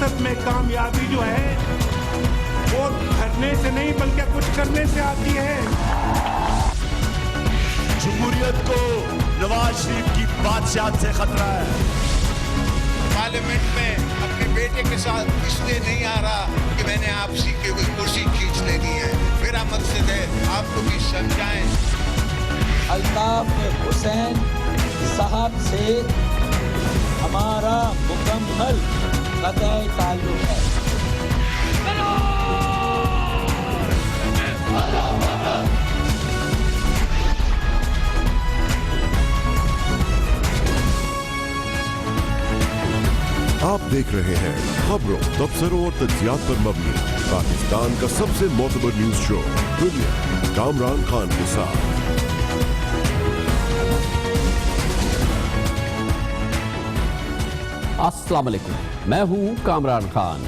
सियासत में कामयाबी जो है वो करने से नहीं बल्कि कुछ करने से आती है। जमहूरियत को नवाज शरीफ की बादशाहत से खतरा है। पार्लियामेंट में अपने बेटे के साथ इसलिए नहीं आ रहा कि मैंने आपसी की कोई कुर्सी खींच लेनी है। मेरा मकसद है आपको भी समझाएं। अल्ताफ हुसैन साहब से हमारा मुकम्मल कतई ताल्लुक है। आप देख रहे हैं खबरों, तबसरों और तज्जियात पर मबनी पाकिस्तान का सबसे मोतबर न्यूज शो दुनिया कामरान खान के साथ। अस्सलाम वालेकुम, मैं हूं कामरान खान।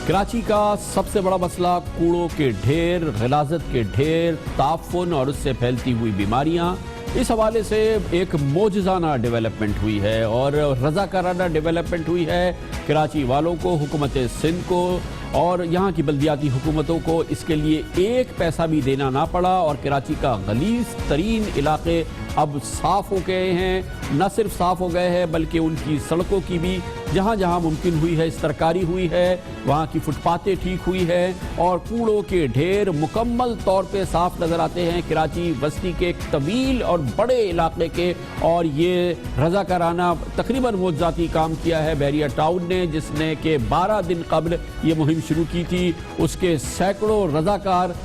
कराची का सबसे बड़ा मसला कूड़ों के ढेर, गिलाज़त के ढेर, ताफुन और उससे फैलती हुई बीमारियां, इस हवाले से एक मौजज़ाना डेवलपमेंट हुई है और रज़ाकाराना डेवलपमेंट हुई है। कराची वालों को, हुकूमत सिंध को और यहाँ की बल्दियाती हुकूमतों को इसके लिए एक पैसा भी देना ना पड़ा और कराची का गलीज़ तरीन इलाके अब साफ़ हो गए हैं। न सिर्फ साफ़ हो गए हैं बल्कि उनकी सड़कों की भी जहाँ जहाँ मुमकिन हुई है इस्तरकारी हुई है, वहाँ की फुटपातें ठीक हुई है और कूड़ों के ढेर मुकम्मल तौर पे साफ़ नज़र आते हैं कराची बस्ती के एक तवील और बड़े इलाके के। और ये रज़ाकाराना तकरीबन मौजज़ाती काम किया है बहरिया टाउन ने, जिसने कि 12 दिन कबल ये मुहिम शुरू की थी। उसके सैकड़ों रज़ाकार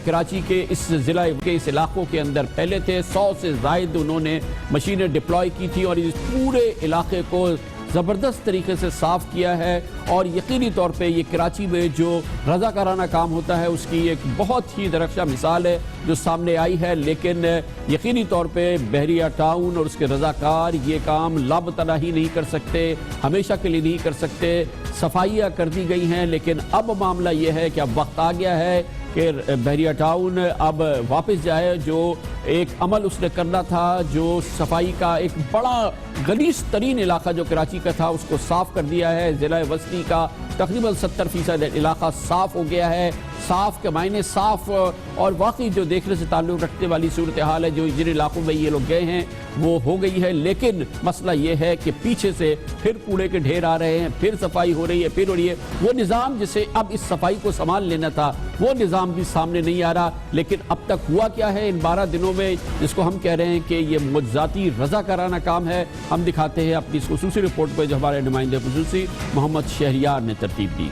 कराची के इस ज़िला के इस इलाकों के अंदर फैले थे। 100 से ज़ायद उन्होंने मशीनें डिप्लॉय की थी और इस पूरे इलाके को ज़बरदस्त तरीके से साफ़ किया है। और यकीनी तौर पे ये कराची में जो रज़ाकाराना काम होता है उसकी एक बहुत ही दरख्शां मिसाल है जो सामने आई है। लेकिन यकीनी तौर पे बहरिया टाउन और उसके रज़ाकार ये काम लाबतनाही नहीं कर सकते, हमेशा के लिए नहीं कर सकते। सफाइयाँ कर दी गई हैं लेकिन अब मामला ये है कि अब वक्त आ गया है कि बहरिया टाउन अब वापस जाए। जो एक अमल उसने करना था, जो सफाई का एक बड़ा गलीज़ तरीन इलाका जो कराची का था उसको साफ़ कर दिया है। ज़िला वस्ती का तकरीबन 70% इलाका साफ़ हो गया है। साफ़ के मायने साफ़ और वाकई जो देखने से ताल्लुक़ रखने वाली सूरत हाल है जो जिन इलाकों में ये लोग गए हैं वो हो गई है। लेकिन मसला ये है कि पीछे से फिर कूड़े के ढेर आ रहे हैं, फिर सफाई हो रही है, फिर हो रही है। वो निज़ाम जिसे अब इस सफाई को संभाल लेना था वो निज़ाम भी सामने नहीं आ रहा। लेकिन अब तक हुआ क्या है इन 12 दिनों में, जिसको हम कह रहे हैं कि ये मुआवजाती रज़ाकाराना काम है। हम दिखाते हैं अपनी इस खुसूसी रिपोर्ट पर जो हमारे नुमाइंदे खुसूसी मोहम्मद शहरियार ने तरतीब दी।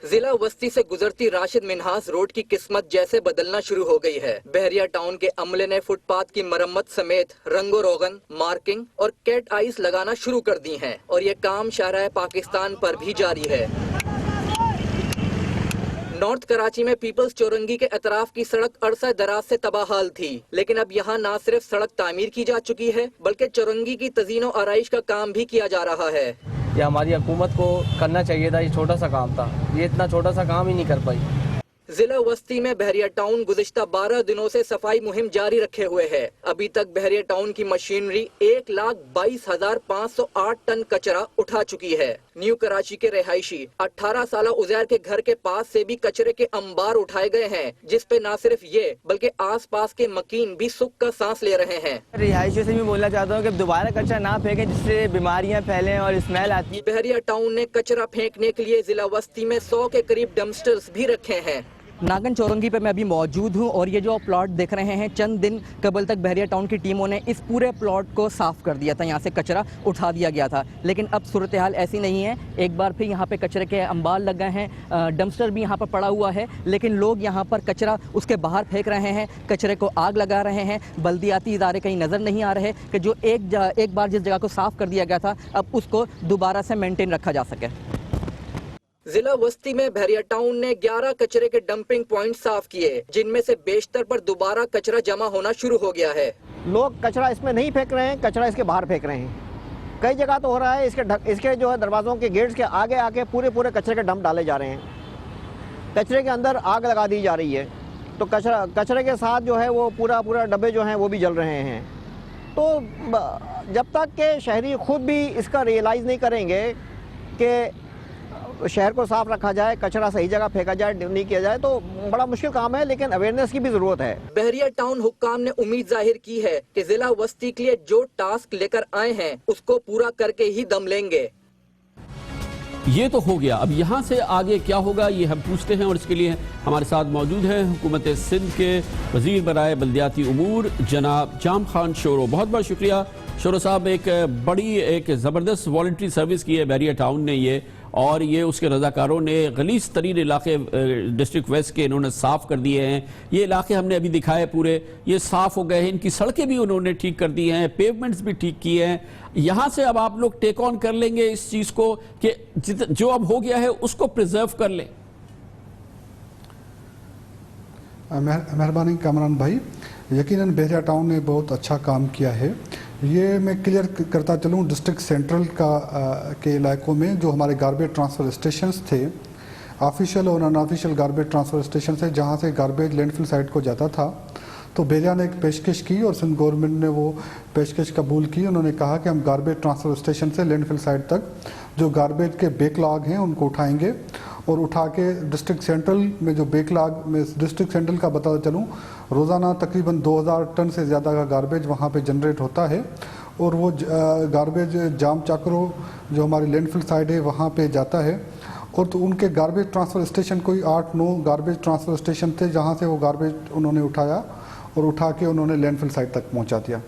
जिला वस्ती से गुजरती राशिद मिन्हास रोड की किस्मत जैसे बदलना शुरू हो गई है। बहरिया टाउन के अमले ने फुटपाथ की मरम्मत समेत रंगो रोगन, मार्किंग और कैट आइस लगाना शुरू कर दी हैं और ये काम शाहराह पाकिस्तान पर भी जारी है। नॉर्थ कराची में पीपल्स चौरंगी के अतराफ की सड़क अरसा दराज से तबाहाल थी, लेकिन अब यहाँ न सिर्फ सड़क तामीर की जा चुकी है बल्कि चौरंगी की तज़ीनो आराइश का काम भी किया जा रहा है। ये हमारी हुकूमत को करना चाहिए था, ये छोटा सा काम था, ये इतना छोटा सा काम ही नहीं कर पाई। जिला वस्ती में बहरिया टाउन गुज़िश्ता 12 दिनों से सफाई मुहिम जारी रखे हुए है। अभी तक बहरिया टाउन की मशीनरी 1,22,508 टन कचरा उठा चुकी है। न्यू कराची के रिहायशी 18 साल उजैर के घर के पास से भी कचरे के अंबार उठाए गए हैं, जिस पे न सिर्फ ये बल्कि आस पास के मकीन भी सुख का सांस ले रहे हैं। रिहायशियों से भी बोलना चाहता हूँ कि दोबारा कचरा ना फेंकें जिससे बीमारियाँ फैलें और स्मेल आती है। बहरिया टाउन ने कचरा फेंकने के लिए जिला वस्ती में 100 के करीब डम्पस्टर्स भी रखे हैं। नागन चौरंगी पे मैं अभी मौजूद हूँ और ये जो प्लॉट देख रहे हैं, चंद दिन कबल तक बहरिया टाउन की टीमों ने इस पूरे प्लॉट को साफ़ कर दिया था, यहाँ से कचरा उठा दिया गया था। लेकिन अब सूरत हाल ऐसी नहीं है, एक बार फिर यहाँ पे कचरे के अंबार लग गए हैं, डंपस्टर भी यहाँ पर पड़ा हुआ है, लेकिन लोग यहाँ पर कचरा उसके बाहर फेंक रहे हैं, कचरे को आग लगा रहे हैं। बल्दियाती इदारे कहीं नज़र नहीं आ रहे कि जो एक बार जिस जगह को साफ़ कर दिया गया था अब उसको दोबारा से मेनटेन रखा जा सके। जिला वस्ती में बहरिया टाउन ने 11 कचरे के डंपिंग पॉइंट साफ किए, जिनमें से बेशतर पर दोबारा कचरा जमा होना शुरू हो गया है। लोग कचरा इसमें नहीं फेंक रहे हैं, कचरा इसके बाहर फेंक रहे हैं। कई जगह तो हो रहा है इसके जो है दरवाज़ों के गेट्स के आगे आके पूरे कचरे के डंप डाले जा रहे हैं, कचरे के अंदर आग लगा दी जा रही है, तो कचरे के साथ जो है वो पूरा डब्बे जो हैं वो भी जल रहे हैं। तो जब तक के शहरी खुद भी इसका रियलाइज़ नहीं करेंगे कि शहर को साफ रखा जाए, कचरा सही जगह फेंका जाए, नहीं किया जाए तो बड़ा मुश्किल काम है, लेकिन अवेयरनेस की भी जरूरत है। बहरिया टाउन हुक्काम ने उम्मीद जाहिर की है कि जिला वस्ती के लिए जो टास्क लेकर आए हैं उसको पूरा करके ही दम लेंगे। ये तो हो गया, अब यहाँ से आगे क्या होगा ये हम पूछते हैं और इसके लिए हमारे साथ मौजूद हैं हुकूमत सिंध के वजीर बराए बल्दियाती उमूर जनाब जाम खान शोरो। बहुत बहुत शुक्रिया शोरो साहब, एक ज़बरदस्त वॉलंटरी सर्विस की है बहरिया टाउन ने ये, और ये उसके रज़ाकारों ने गलीज़ तरीन इलाके डिस्ट्रिक्ट वेस्ट के इन्होंने साफ़ कर दिए हैं। ये इलाके हमने अभी दिखाए पूरे, ये साफ़ हो गए हैं, इनकी सड़कें भी उन्होंने ठीक कर दी हैं, पेवमेंट्स भी ठीक किए हैं। यहाँ से अब आप लोग टेक ऑन कर लेंगे इस चीज़ को कि जो अब हो गया है उसको प्रिजर्व कर लें। मेहरबानी कामरान भाई, यकीनन बहरिया टाउन ने बहुत अच्छा काम किया है। ये मैं क्लियर करता चलूँ, डिस्ट्रिक्ट सेंट्रल के इलाकों में जो हमारे गार्बेज ट्रांसफ़र स्टेशंस थे, ऑफिशियल और अनऑफिशियल गार्बेज ट्रांसफ़र स्टेशन से जहाँ से गार्बेज लैंडफिल साइट को जाता था, तो बहरिया ने एक पेशकश की और सिंध गवर्नमेंट ने वो पेशकश कबूल की। उन्होंने कहा कि हम गार्बेज ट्रांसफ़र स्टेशन से लैंडफिल साइट तक जो गार्बेज के बैकलॉग हैं उनको उठाएंगे और उठा के डिस्ट्रिक्ट सेंट्रल में जो बैकलॉग में डिस्ट्रिक्ट सेंट्रल का बताता चलूँ, रोज़ाना तकरीबन 2000 टन से ज़्यादा का गार्बेज वहाँ पे जनरेट होता है और वो गार्बेज जाम चाकरो जो हमारी लैंडफिल साइट है वहाँ पे जाता है। और तो उनके गार्बेज ट्रांसफ़र स्टेशन कोई 8-9 गार्बेज ट्रांसफ़र स्टेशन थे जहाँ से वो गार्बेज उन्होंने उठाया और उठा के उन्होंने लैंडफिल साइट तक पहुँचा दिया।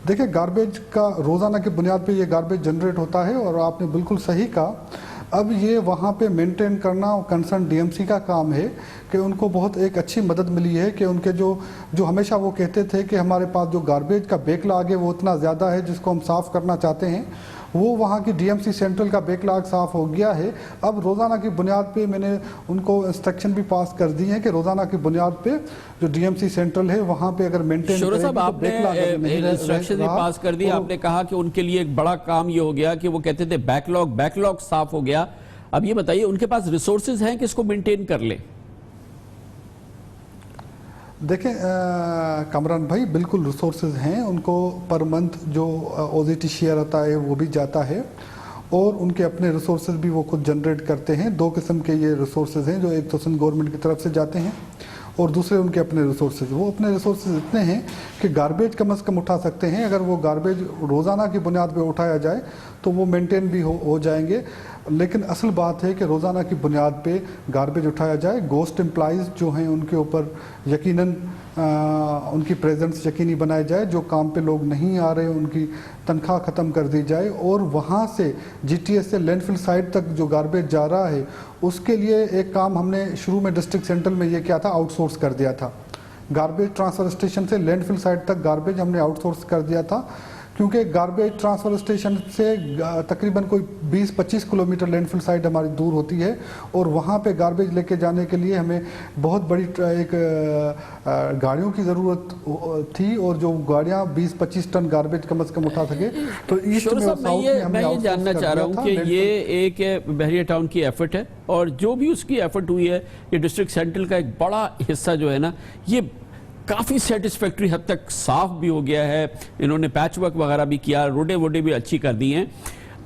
देखिए, गार्बेज का रोज़ाना की बुनियाद पे ये गार्बेज जनरेट होता है और आपने बिल्कुल सही कहा, अब ये वहाँ पे मेंटेन करना कंसर्न डीएमसी का काम है कि उनको बहुत एक अच्छी मदद मिली है कि उनके जो हमेशा वो कहते थे कि हमारे पास जो गार्बेज का बैकलॉग है वो इतना ज़्यादा है जिसको हम साफ़ करना चाहते हैं, वो वहाँ की डीएमसी सेंट्रल का बैकलॉग साफ़ हो गया है। अब रोज़ाना की बुनियाद पे मैंने उनको इंस्ट्रक्शन भी पास कर दी है कि रोज़ाना की बुनियाद पे जो डीएमसी सेंट्रल है वहाँ पे अगर मेंटेन शोरो साहब, आपने इंस्ट्रक्शन भी पास कर दी, आपने कहा कि उनके लिए एक बड़ा काम ये हो गया कि वो कहते थे बैकलॉग साफ हो गया। अब ये बताइए, उनके पास रिसोर्सेज हैं कि इसको मेंटेन कर ले? देखें कामरान भाई, बिल्कुल रिसोर्सेज हैं, उनको पर मंथ जो ओजीटी शेयर आता है वो भी जाता है और उनके अपने रिसोर्सेज भी वो खुद जनरेट करते हैं। 2 किस्म के ये रिसोर्सेज हैं, जो एक तो सिंध गवर्नमेंट की तरफ से जाते हैं और दूसरे उनके अपने रिसोर्सेज। वो अपने रिसोर्सेज इतने हैं कि गार्बेज कम से कम उठा सकते हैं। अगर वो गार्बेज रोज़ाना की बुनियाद पे उठाया जाए तो वो मेंटेन भी हो जाएंगे, लेकिन असल बात है कि रोज़ाना की बुनियाद पे गार्बेज उठाया जाए। गोस्ट एम्प्लॉइज़ जो हैं उनके ऊपर यकीनन उनकी प्रेजेंस यकीनी बनाई जाए, जो काम पे लोग नहीं आ रहे उनकी तनख्वाह ख़त्म कर दी जाए और वहाँ से जीटीएस से लैंडफिल साइट तक जो गार्बेज जा रहा है उसके लिए एक काम हमने शुरू में डिस्ट्रिक्ट सेंट्रल में ये किया था, आउटसोर्स कर दिया था। गार्बेज ट्रांसफ़र स्टेशन से लैंडफिल साइट तक गार्बेज हमने आउटसोर्स कर दिया था, क्योंकि गार्बेज ट्रांसफ़र स्टेशन से तकरीबन कोई 20-25 किलोमीटर लैंडफिल साइट हमारी दूर होती है और वहाँ पे गार्बेज लेके जाने के लिए हमें बहुत बड़ी एक गाड़ियों की ज़रूरत थी और जो गाड़ियाँ 20-25 टन गार्बेज कम से कम उठा सके। तो ईस्ट में और साउथ में हमने मैं ये जानना चाह रहा हूँ कि ये एक बहरिया टाउन की एफर्ट है और जो भी उसकी एफर्ट हुई है, ये डिस्ट्रिक्ट सेंट्रल का एक बड़ा हिस्सा जो है ना, ये काफ़ी सेटिस्फैक्ट्री हद तक साफ भी हो गया है। इन्होंने पैच वर्क वगैरह भी किया, रोडे वोडे भी अच्छी कर दी हैं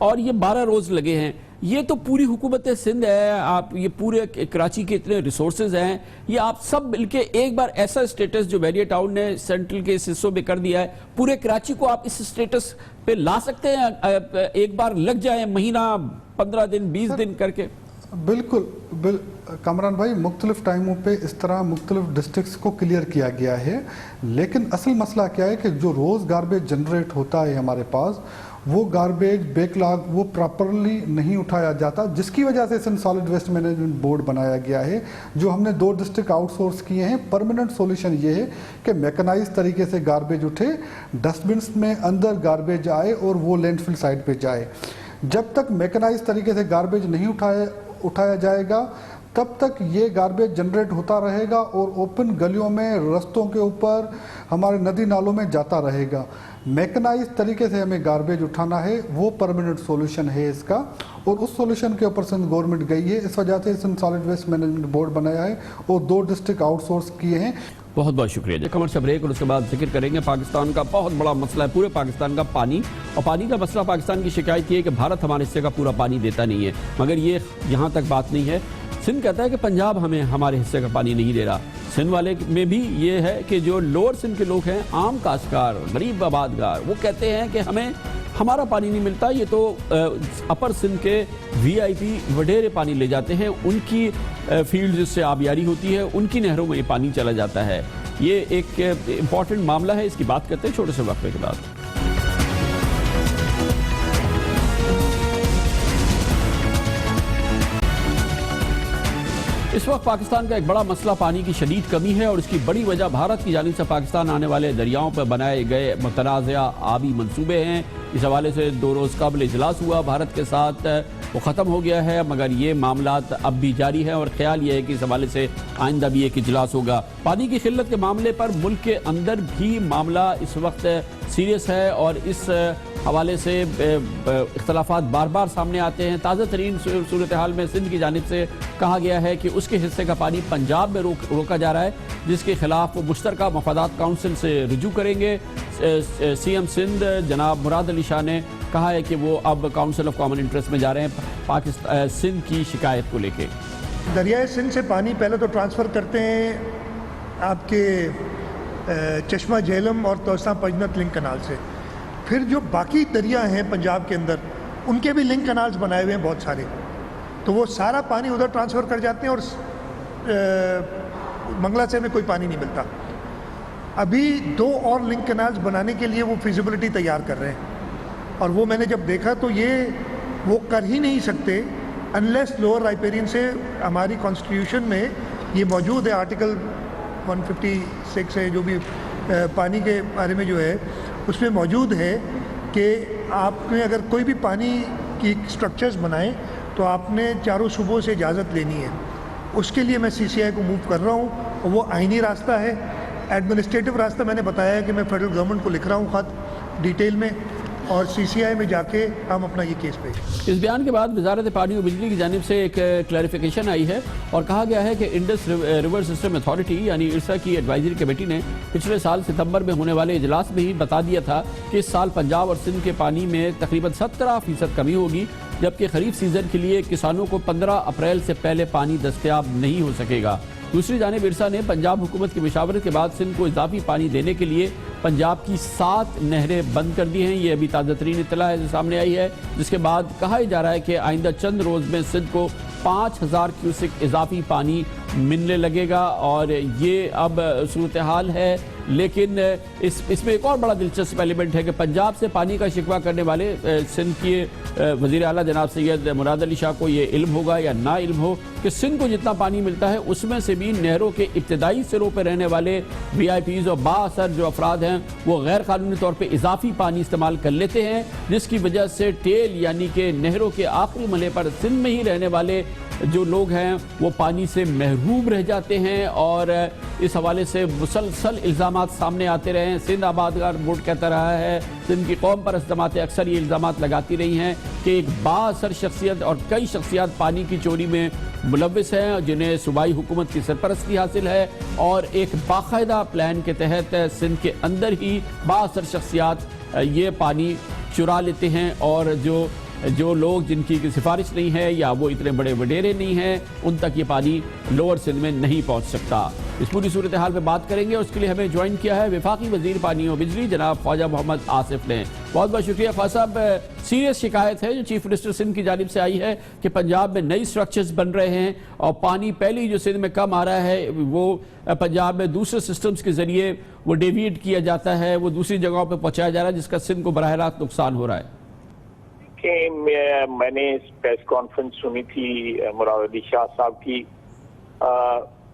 और ये 12 रोज़ लगे हैं। ये तो पूरी हुकूमत सिंध है, आप ये पूरे कराची के इतने रिसोर्सेज हैं, ये आप सब मिलके एक बार ऐसा स्टेटस जो बहरिया टाउन ने सेंट्रल के इस हिस्सों में कर दिया है, पूरे कराची को आप इस स्टेटस पे ला सकते हैं? एक बार लग जाए, महीना 15 दिन 20 दिन करके। बिल्कुल कामरान भाई, मुख्तलिफ टाइमों पे इस तरह मुख्तलिफ डिस्ट्रिक्ट्स को क्लियर किया गया है, लेकिन असल मसला क्या है कि जो रोज़ गार्बेज जनरेट होता है हमारे पास, वो गार्बेज बैकलॉग वो प्रॉपरली नहीं उठाया जाता, जिसकी वजह से Sindh solid waste management board बनाया गया है, जो हमने 2 डिस्ट्रिक्ट आउटसोर्स किए हैं। परमानेंट सॉल्यूशन ये है कि मैकेनाइज तरीके से गार्बेज उठे, डस्टबिन्स में अंदर गार्बेज आए और वो लैंडफिल साइट पे जाए। जब तक मैकेनाइज तरीके से गार्बेज नहीं उठाया जाएगा तब तक ये गार्बेज जनरेट होता रहेगा और ओपन गलियों में, रस्तों के ऊपर, हमारे नदी नालों में जाता रहेगा। मैकेनाइज तरीके से हमें गार्बेज उठाना है, वो परमानेंट सॉल्यूशन है इसका और उस सॉल्यूशन के ऊपर सिंध गवर्नमेंट गई है। इस वजह से Sindh solid waste management board बनाया है और 2 डिस्ट्रिक्ट आउटसोर्स किए हैं। बहुत बहुत शुक्रिया। कमर्शियल ब्रेक और उसके बाद जिक्र करेंगे पाकिस्तान का बहुत बड़ा मसला है, पूरे पाकिस्तान का पानी। और पानी का मसला पाकिस्तान की शिकायत ये है कि भारत हमारे हिस्से का पूरा पानी देता नहीं है, मगर ये यहाँ तक बात नहीं है। सिंध कहता है कि पंजाब हमें हमारे हिस्से का पानी नहीं दे रहा। सिंध वाले में भी ये है कि जो लोअर सिंध के लोग हैं, आम काश्तकार, गरीब आबादगार, वो कहते हैं कि हमें हमारा पानी नहीं मिलता। ये तो अपर सिंध के वीआईपी वडेरे पानी ले जाते हैं, उनकी फील्ड जिससे आबियारी होती है, उनकी नहरों में ये पानी चला जाता है। ये एक इम्पॉर्टेंट मामला है, इसकी बात करते हैं छोटे से वक्फे के बाद। इस वक्त पाकिस्तान का एक बड़ा मसला पानी की शदीद कमी है और इसकी बड़ी वजह भारत की जानिब से पाकिस्तान आने वाले दरियाओं पर बनाए गए मुतनाज़ा आबी मंसूबे हैं। इस हवाले से 2 रोज़ कबल इजलास हुआ भारत के साथ, वो ख़त्म हो गया है, मगर ये मामला अब भी जारी है और ख्याल ये है कि इस हवाले से आइंदा भी एक इजलास होगा। पानी की किल्लत के मामले पर मुल्क के अंदर भी मामला इस वक्त सीरियस है और इस हवाले से इख्तलाफात बार बार सामने आते हैं। ताज़ा तरीन सूरत हाल में सिंध की जानिब से कहा गया है कि उसके हिस्से का पानी पंजाब में रोका जा रहा है, जिसके खिलाफ वो मुश्तरका मफादात काउंसिल से रुजू करेंगे। CM सिंध जनाब मुराद अली शाह ने कहा है कि वो अब काउंसिल ऑफ कॉमन इंटरेस्ट में जा रहे हैं पाकिस्तान सिंध की शिकायत को लेके। दरियाए सिंध से पानी पहले तो ट्रांसफ़र करते हैं आपके चश्मा झेलम और तोसा पंजनत लिंक कनाल से, फिर जो बाकी दरिया हैं पंजाब के अंदर उनके भी लिंक कनाल्स बनाए हुए हैं बहुत सारे, तो वो सारा पानी उधर ट्रांसफ़र कर जाते हैं और मंगला से में कोई पानी नहीं मिलता। अभी 2 और लिंक कनाल्स बनाने के लिए वो फिजिबिलिटी तैयार कर रहे हैं और वो मैंने जब देखा तो ये वो कर ही नहीं सकते अनलेस लोअर राइपेरियन से हमारी कॉन्स्टिट्यूशन में ये मौजूद है, आर्टिकल 156 है जो भी पानी के बारे में जो है उसमें मौजूद है कि आपने अगर कोई भी पानी की स्ट्रक्चर्स बनाएं तो आपने चारों सूबों से इजाज़त लेनी है। उसके लिए मैं CCI को मूव कर रहा हूँ और वो आइनी रास्ता है। एडमिनिस्ट्रेटिव रास्ता मैंने बताया है कि मैं फेडरल गवर्नमेंट को लिख रहा हूँ ख़त डिटेल में और CCI में जाके हम अपना ये केस पेश। इस बयान के बाद वजारत पानी और बिजली की जानिब से एक क्लैरिफिकेशन आई है और कहा गया है कि इंडस रिवर सिस्टम अथॉरिटी यानी इरसा की एडवाइजरी कमेटी ने पिछले साल सितंबर में होने वाले इजलास में ही बता दिया था कि इस साल पंजाब और सिंध के पानी में तकरीबन 17% कमी होगी, जबकि खरीफ सीजन के लिए किसानों को 15 अप्रैल से पहले पानी दस्तयाब नहीं हो सकेगा। दूसरी जानिब इरसा ने पंजाब हुकूमत की मशावरत के बाद सिंध को इजाफी पानी देने के लिए पंजाब की 7 नहरें बंद कर दी हैं। ये अभी ताज़ा तरीन इत्तला है जो सामने आई है, जिसके बाद कहा जा रहा है कि आइंदा चंद रोज़ में सिंध को 5000 क्यूसिक इजाफी पानी मिलने लगेगा और ये अब सूरत हाल है। लेकिन इसमें एक और बड़ा दिलचस्प एलिमेंट है कि पंजाब से पानी का शिकवा करने वाले सिंध के वज़ीर आला जनाब सैयद मुराद अली शाह को ये इल्म होगा या ना इल्म हो कि सिंध को जितना पानी मिलता है उसमें से भी नहरों के इब्तदाई सिरों पर रहने वाले VIPs और बाअसर जो अफराद हैं वो गैर कानूनी तौर पर इजाफी पानी इस्तेमाल कर लेते हैं, जिसकी वजह से टेल यानी कि नहरों के आखिरी मरहले पर सिंध में ही रहने वाले जो लोग हैं वो पानी से महरूम रह जाते हैं। और इस हवाले से मुसलसल इल्ज़ामात सामने आते रहे हैं। सिंध आबादगार बोर्ड कहता रहा है, सिंध की कौम परस्त जमातें अक्सर ये इल्ज़ामात लगाती रही हैं कि एक बाअसर शख्सियत और कई शख्सियात पानी की चोरी में मुलव्विस हैं जिन्हें सूबाई हुकूमत की सरपरस्ती हासिल है और एक बाकायदा प्लान के तहत सिंध के अंदर ही बाअसर शख्सियात ये पानी चुरा लेते हैं और जो लोग जिनकी सिफारिश नहीं है या वो इतने बड़े वडेरे नहीं हैं उन तक ये पानी लोअर सिंध में नहीं पहुंच सकता। इस पूरी सूरत हाल में बात करेंगे, उसके लिए हमें ज्वाइन किया है वफाकी वजीर पानी और बिजली जनाब ख्वाजा मोहम्मद आसिफ ने। बहुत बहुत शुक्रिया ख्वाजा साहब। सीरियस शिकायत है जो चीफ मिनिस्टर सिंध की जानिब से आई है कि पंजाब में नई स्ट्रक्चर्स बन रहे हैं और पानी पहले ही जो सिंध में कम आ रहा है वो पंजाब में दूसरे सिस्टम्स के जरिए वो डेविएट किया जाता है, वो दूसरी जगहों पर पहुँचाया जा रहा है, जिसका सिंध को बराह रास्त नुकसान हो रहा है। कि मैंने प्रेस कॉन्फ्रेंस सुनी थी मुराद अली शाह साहब की।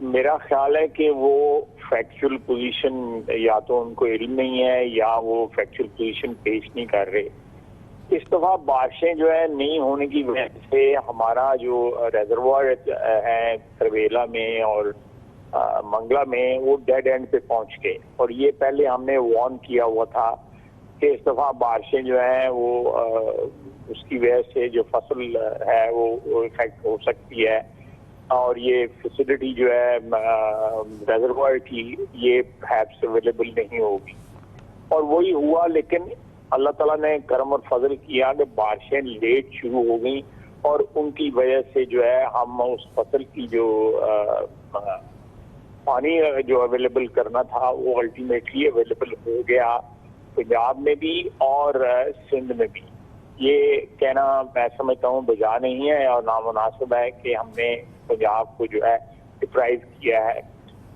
मेरा ख्याल है कि वो फैक्चुअल पोजीशन या तो उनको इल्म नहीं है या वो फैक्चुअल पोजीशन पेश नहीं कर रहे। इस दफ़ा बारिशें जो है नहीं होने की वजह से हमारा जो रेजरवायर है तरवेला में और मंगला में वो डेड एंड पे पहुंच गए और ये पहले हमने वार्न किया हुआ था कि इस दफ़ा बारिशें जो हैं वो उसकी वजह से जो फसल है वो इफेक्ट हो सकती है। और ये फैसिलिटी जो है रेजर्वायर की ये perhaps अवेलेबल नहीं होगी। और वही हुआ, लेकिन अल्लाह ताला ने करम और फजल किया कि बारिशें लेट शुरू हो गई और उनकी वजह से जो है हम उस फसल की जो पानी जो अवेलेबल करना था वो अल्टीमेटली अवेलेबल हो गया, पंजाब में भी और सिंध में भी। ये कहना मैं समझता हूँ बजा नहीं है और नामुनासिब है कि हमने पंजाब को जो है डिप्राइव किया है।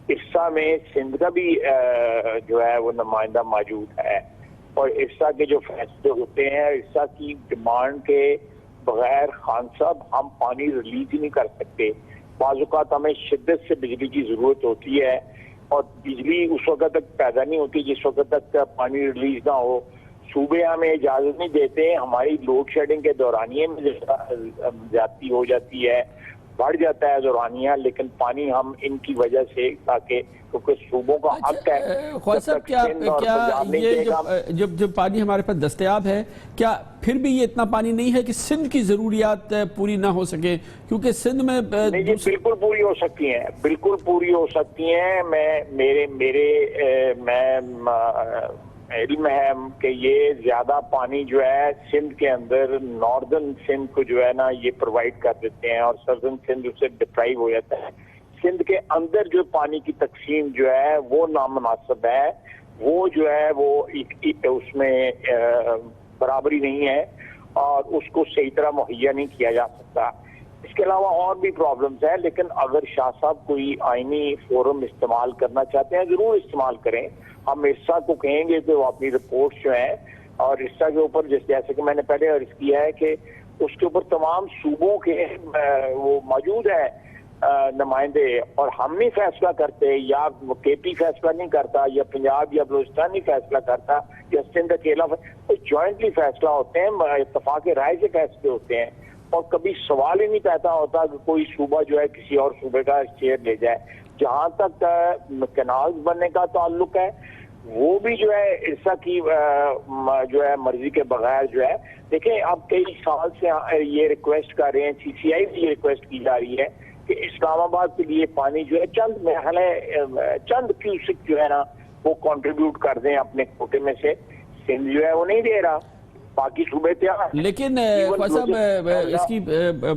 इफ्सा में सिंध का भी जो है वो नुमाइंदा मौजूद है और इफ्सा के जो फैसले होते हैं, इफ्सा की डिमांड के बगैर खान साहब हम पानी रिलीज ही नहीं कर सकते। बाज़-औक़ात हमें शिद्दत से बिजली की ज़रूरत होती है और बिजली उस वक्त तक पैदा नहीं होती जिस वक्त तक पानी रिलीज ना हो। सूबे हमें इजाज़त नहीं देते, हमारी लोड शेडिंग के दौरानिए में ज्यादती हो जाती है, बढ़ जाता है दौरानिया, लेकिन पानी हम इनकी वजह से ताकि क्योंकि सूबों का हक है। ख्वाजा साहब क्या ये जब पानी हमारे पास दस्तयाब है, क्या फिर भी ये इतना पानी नहीं है कि सिंध की जरूरियात पूरी ना हो सके? क्योंकि सिंध में नहीं जी, बिल्कुल पूरी हो सकती हैं, बिल्कुल पूरी हो सकती हैं। इल्म है कि ये ज्यादा पानी जो है सिंध के अंदर नॉर्दर्न सिंध को जो है ना ये प्रोवाइड कर देते हैं और सदर्न सिंध उससे डिप्राइव हो जाता है। सिंध के अंदर जो पानी की तकसीम जो है वो नामुनासिब है, वो जो है वो उसमें बराबरी नहीं है और उसको सही तरह मुहैया नहीं किया जा सकता। इसके अलावा और भी प्रॉब्लम्स है, लेकिन अगर शाह साहब कोई आईनी फोरम इस्तेमाल करना चाहते हैं जरूर इस्तेमाल करें। हम इर्सा को कहेंगे कि वो अपनी रिपोर्ट जो है और इर्सा के ऊपर जैसे कि मैंने पहले अर्ज किया है कि उसके ऊपर तमाम सूबों के वो मौजूद है नुमाइंदे, और हम नहीं फैसला करते या केपी फैसला नहीं करता या पंजाब या बलूचिस्तान नहीं फैसला करता या सिंध अकेला, तो जॉइंटली फैसला होते हैं, इत्तफाक राय से फैसले होते हैं और कभी सवाल ही नहीं पैदा होता कि कोई सूबा जो है किसी और सूबे का शेयर ले जाए। जहाँ तक कैनाल्स बनने का ताल्लुक है वो भी जो है इर्सा की जो है मर्जी के बगैर जो है, देखें अब कई साल से ये रिक्वेस्ट कर रहे हैं, CCI भी ये रिक्वेस्ट की जा रही है कि इस्लामाबाद के लिए पानी जो है चंद क्यूसिक जो है ना वो कंट्रीब्यूट कर दें अपने कोटे में से। सिंध जो है वो नहीं दे रहा, बाकी सूबे तैयार। लेकिन साहब इसकी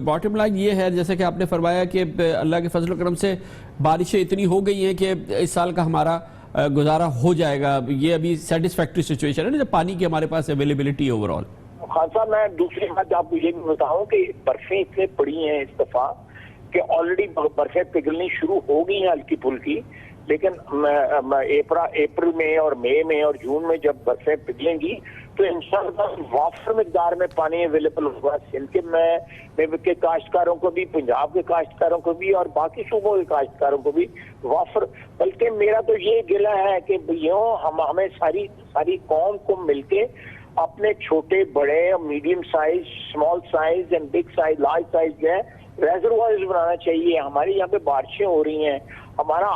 बॉटम लाइन ये है, जैसे कि आपने फरमाया कि अल्लाह के फजल करम से बारिशें इतनी हो गई हैं कि इस साल का हमारा गुजारा हो जाएगा। ये अभी सेटिस्फैक्ट्री सिचुएशन है ना जब पानी की हमारे पास अवेलेबिलिटी ओवरऑल। खान साहब मैं दूसरी बात आपको ये भी बताऊं कि बर्फें इतने पड़ी हैं इस दफा कि ऑलरेडी बर्फें पिघलनी शुरू हो गई हैं हल्की फुल्की, लेकिन अप्रैल में और मई में और जून में जब बर्फें पिघलेंगी तो इंशाअल्लाह वाफर मिकदार में पानी अवेलेबल होगा सिंध के काश्तकारों को भी, पंजाब के काश्तकारों को भी और बाकी सूबों के काश्तकारों को भी वाफर। बल्कि मेरा तो ये गिला है कि हमें सारी कौम को मिलके अपने छोटे बड़े medium size, small size and big size, large size जो है रेजर्वायर्स बनाना चाहिए। हमारे यहाँ पे बारिशें हो रही हैं, हमारा